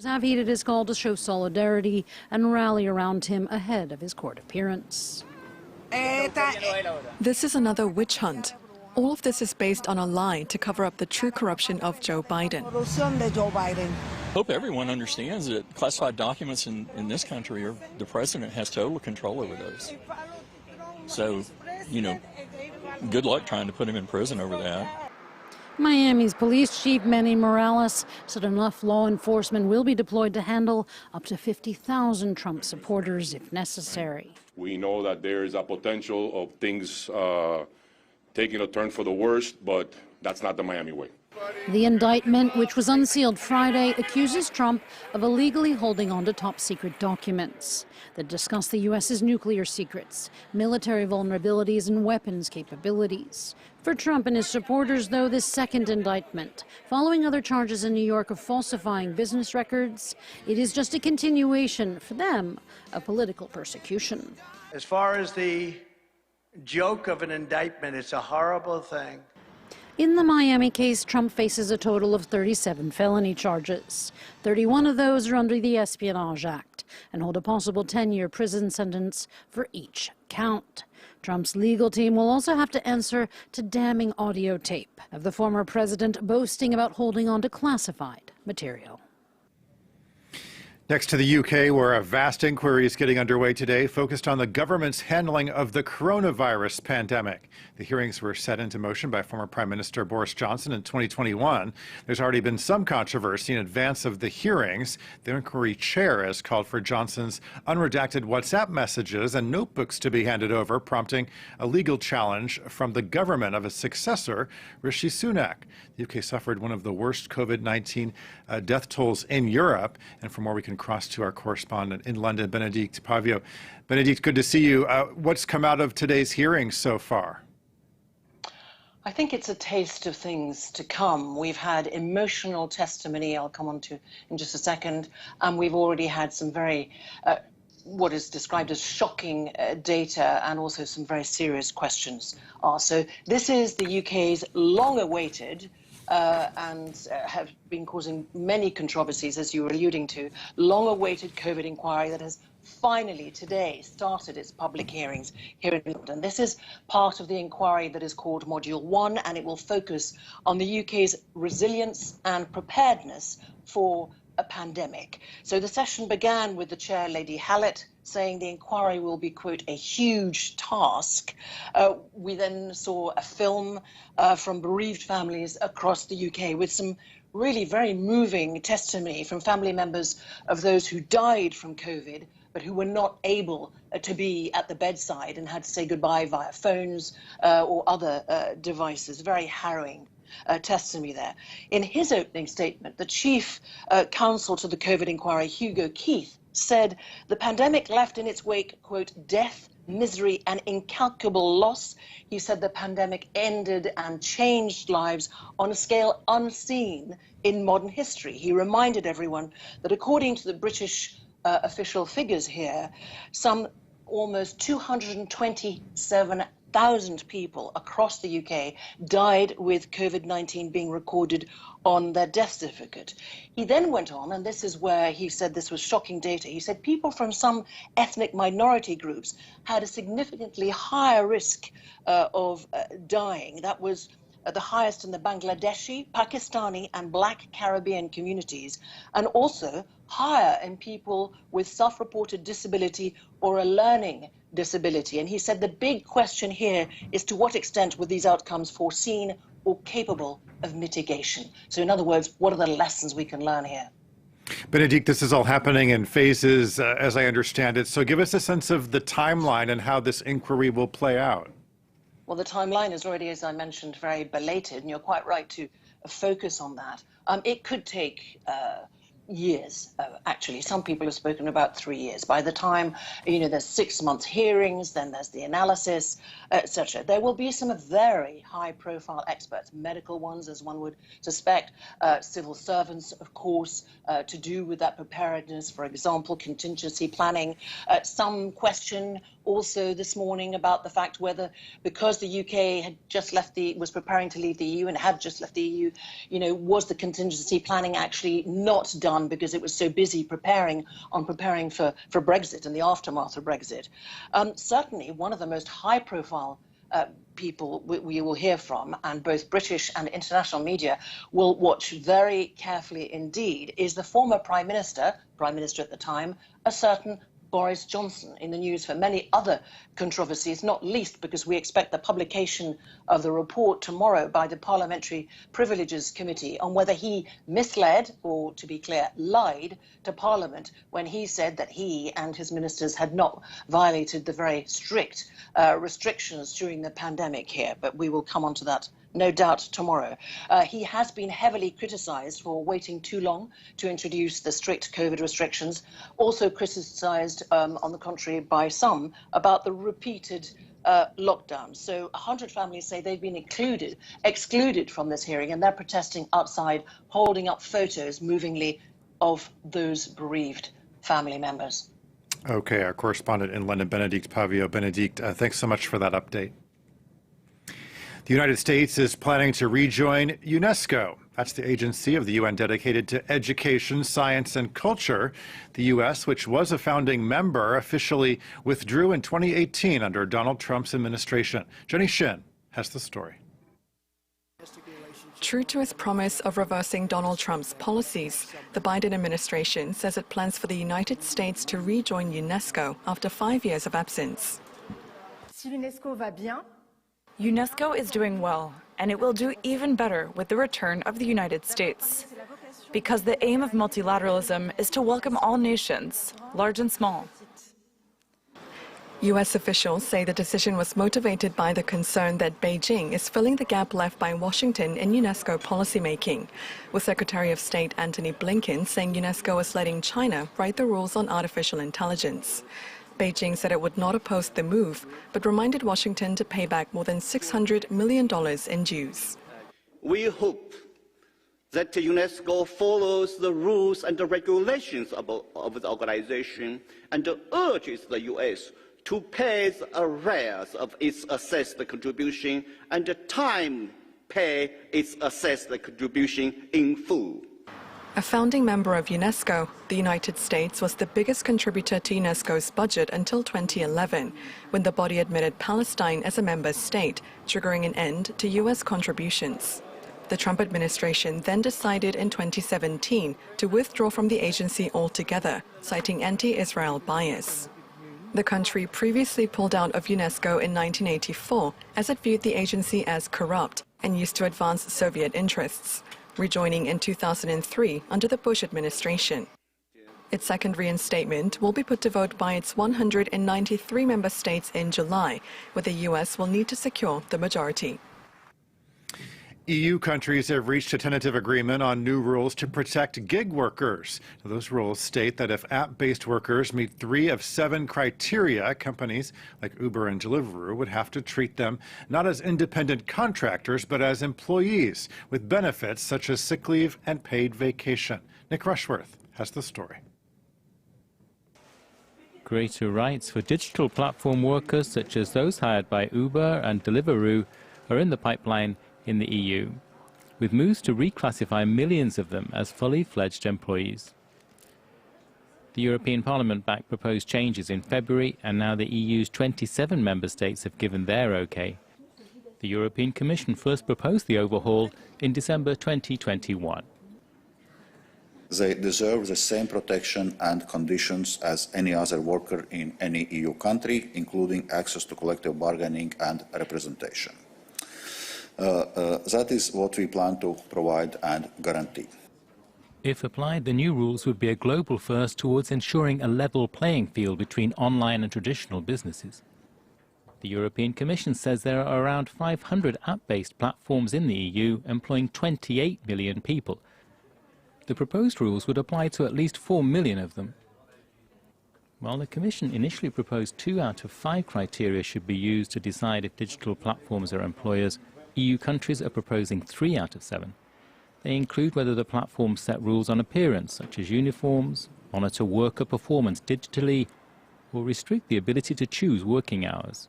have heeded his call to show solidarity and rally around him ahead of his court appearance. This is another witch hunt. All of this is based on a lie to cover up the true corruption of Joe Biden. Hope everyone understands that classified documents in this country, the president has total control over those. So, you know, good luck trying to put him in prison over that. Miami's police chief Manny Morales said enough law enforcement will be deployed to handle up to 50,000 Trump supporters if necessary. We know that there is a potential of things taking a turn for the worst, but that's not the Miami way. The indictment, which was unsealed Friday, accuses Trump of illegally holding on to top-secret documents that discuss the U.S.'s nuclear secrets, military vulnerabilities, and weapons capabilities. For Trump and his supporters, though, this second indictment, following other charges in New York of falsifying business records, it is just a continuation, for them, of political persecution. As far as the joke of an indictment, it's a horrible thing. In the Miami case, Trump faces a total of 37 felony charges. 31 of those are under the Espionage Act and hold a possible 10-year prison sentence for each count. Trump's legal team will also have to answer to damning audio tape of the former president boasting about holding on to classified material. Next to the UK, where a vast inquiry is getting underway today, focused on the government's handling of the coronavirus pandemic. The hearings were set into motion by former Prime Minister Boris Johnson in 2021. There's already been some controversy in advance of the hearings. The inquiry chair has called for Johnson's unredacted WhatsApp messages and notebooks to be handed over, prompting a legal challenge from the government of a successor, Rishi Sunak. The UK suffered one of the worst COVID-19 death tolls in Europe. And for more, we can cross to our correspondent in London, Benedict Pavio. Benedict, good to see you. What's come out of today's hearings so far? I think it's a taste of things to come. We've had emotional testimony I'll come on to in just a second, and we've already had some very what is described as shocking data and also some very serious questions asked. So this is the UK's long-awaited and have been causing many controversies, as you were alluding to, long-awaited COVID inquiry that has finally today started its public hearings here in London. This is part of the inquiry that is called Module 1, and it will focus on the UK's resilience and preparedness for a pandemic. So the session began with the chair, Lady Hallett, saying the inquiry will be, quote, a huge task. We then saw a film from bereaved families across the UK with some really very moving testimony from family members of those who died from COVID, but who were not able to be at the bedside and had to say goodbye via phones or other devices. Very harrowing testimony there. In his opening statement, the chief counsel to the COVID inquiry, Hugo Keith, said the pandemic left in its wake, quote, death, misery and incalculable loss. He said the pandemic ended and changed lives on a scale unseen in modern history. He reminded everyone that according to the British official figures here, some almost 227,000 people across the UK died with COVID-19 being recorded on their death certificate. He then went on, and this is where he said this was shocking data. He said people from some ethnic minority groups had a significantly higher risk of dying. That was the highest in the Bangladeshi, Pakistani and Black Caribbean communities, and also higher in people with self-reported disability or a learning disability. And he said the big question here is to what extent were these outcomes foreseen or capable of mitigation? So in other words, what are the lessons we can learn here? Benedict, this is all happening in phases, as I understand it. So give us a sense of the timeline and how this inquiry will play out. Well, the timeline is already, as I mentioned, very belated, and you're quite right to focus on that. It could take years, actually. Some people have spoken about 3 years. By the time, there's 6 months hearings, then there's the analysis, etc. There will be some very high-profile experts, medical ones, as one would suspect, civil servants, of course, to do with that preparedness, for example, contingency planning. Some question also this morning about the fact whether, because the UK had just was preparing to leave the EU and had just left the EU, was the contingency planning actually not done done because it was so busy preparing for Brexit and the aftermath of Brexit. Certainly, one of the most high-profile people we will hear from, and both British and international media will watch very carefully indeed, is the former Prime Minister at the time, a certain Boris Johnson, in the news for many other controversies, not least because we expect the publication of the report tomorrow by the Parliamentary Privileges Committee on whether he misled, or to be clear, lied to Parliament when he said that he and his ministers had not violated the very strict restrictions during the pandemic here. But we will come on to that, no doubt, tomorrow. He has been heavily criticised for waiting too long to introduce the strict COVID restrictions, also criticised, on the contrary, by some about the repeated lockdowns. So 100 families say they've been excluded from this hearing, and they're protesting outside, holding up photos, movingly, of those bereaved family members. Okay, our correspondent in London, Benedict Pavio. Benedict, thanks so much for that update. The United States is planning to rejoin UNESCO. That's the agency of the UN dedicated to education, science, and culture. The U.S., which was a founding member, officially withdrew in 2018 under Donald Trump's administration. Jenny Shin has the story. True to its promise of reversing Donald Trump's policies, the Biden administration says it plans for the United States to rejoin UNESCO after 5 years of absence. UNESCO is doing well, and it will do even better with the return of the United States. Because the aim of multilateralism is to welcome all nations, large and small. U.S. officials say the decision was motivated by the concern that Beijing is filling the gap left by Washington in UNESCO policymaking, with Secretary of State Antony Blinken saying UNESCO is letting China write the rules on artificial intelligence. Beijing said it would not oppose the move, but reminded Washington to pay back more than $600 million in dues. We hope that UNESCO follows the rules and the regulations of the organization and urges the U.S. to pay the arrears of its assessed contribution and pay its assessed contribution in full. A founding member of UNESCO, the United States was the biggest contributor to UNESCO's budget until 2011, when the body admitted Palestine as a member state, triggering an end to U.S. contributions. The Trump administration then decided in 2017 to withdraw from the agency altogether, citing anti-Israel bias. The country previously pulled out of UNESCO in 1984 as it viewed the agency as corrupt and used to advance Soviet interests, rejoining in 2003 under the Bush administration. Its second reinstatement will be put to vote by its 193 member states in July, where the U.S. will need to secure the majority. EU countries have reached a tentative agreement on new rules to protect gig workers. Those rules state that if app-based workers meet 3 of 7 criteria, companies like Uber and Deliveroo would have to treat them not as independent contractors, but as employees with benefits such as sick leave and paid vacation. Nick Rushworth has the story. Greater rights for digital platform workers, such as those hired by Uber and Deliveroo, are in the pipeline in the EU, with moves to reclassify millions of them as fully fledged employees. The European Parliament backed proposed changes in February, and now the EU's 27 member states have given their okay. The European Commission first proposed the overhaul in December 2021. They deserve the same protection and conditions as any other worker in any EU country, including access to collective bargaining and representation. That is what we plan to provide and guarantee. If applied, the new rules would be a global first towards ensuring a level playing field between online and traditional businesses. The European Commission says there are around 500 app-based platforms in the EU employing 28 million people. The proposed rules would apply to at least 4 million of them. While the Commission initially proposed 2 out of 5 criteria should be used to decide if digital platforms are employers, EU countries are proposing 3 out of 7. They include whether the platforms set rules on appearance, such as uniforms, monitor worker performance digitally, or restrict the ability to choose working hours.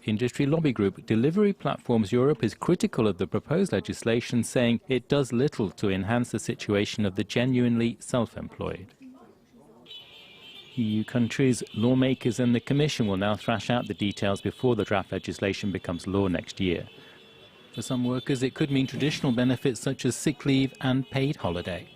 Industry lobby group Delivery Platforms Europe is critical of the proposed legislation, saying it does little to enhance the situation of the genuinely self-employed. EU countries, lawmakers and the Commission will now thrash out the details before the draft legislation becomes law next year. For some workers, it could mean traditional benefits such as sick leave and paid holiday.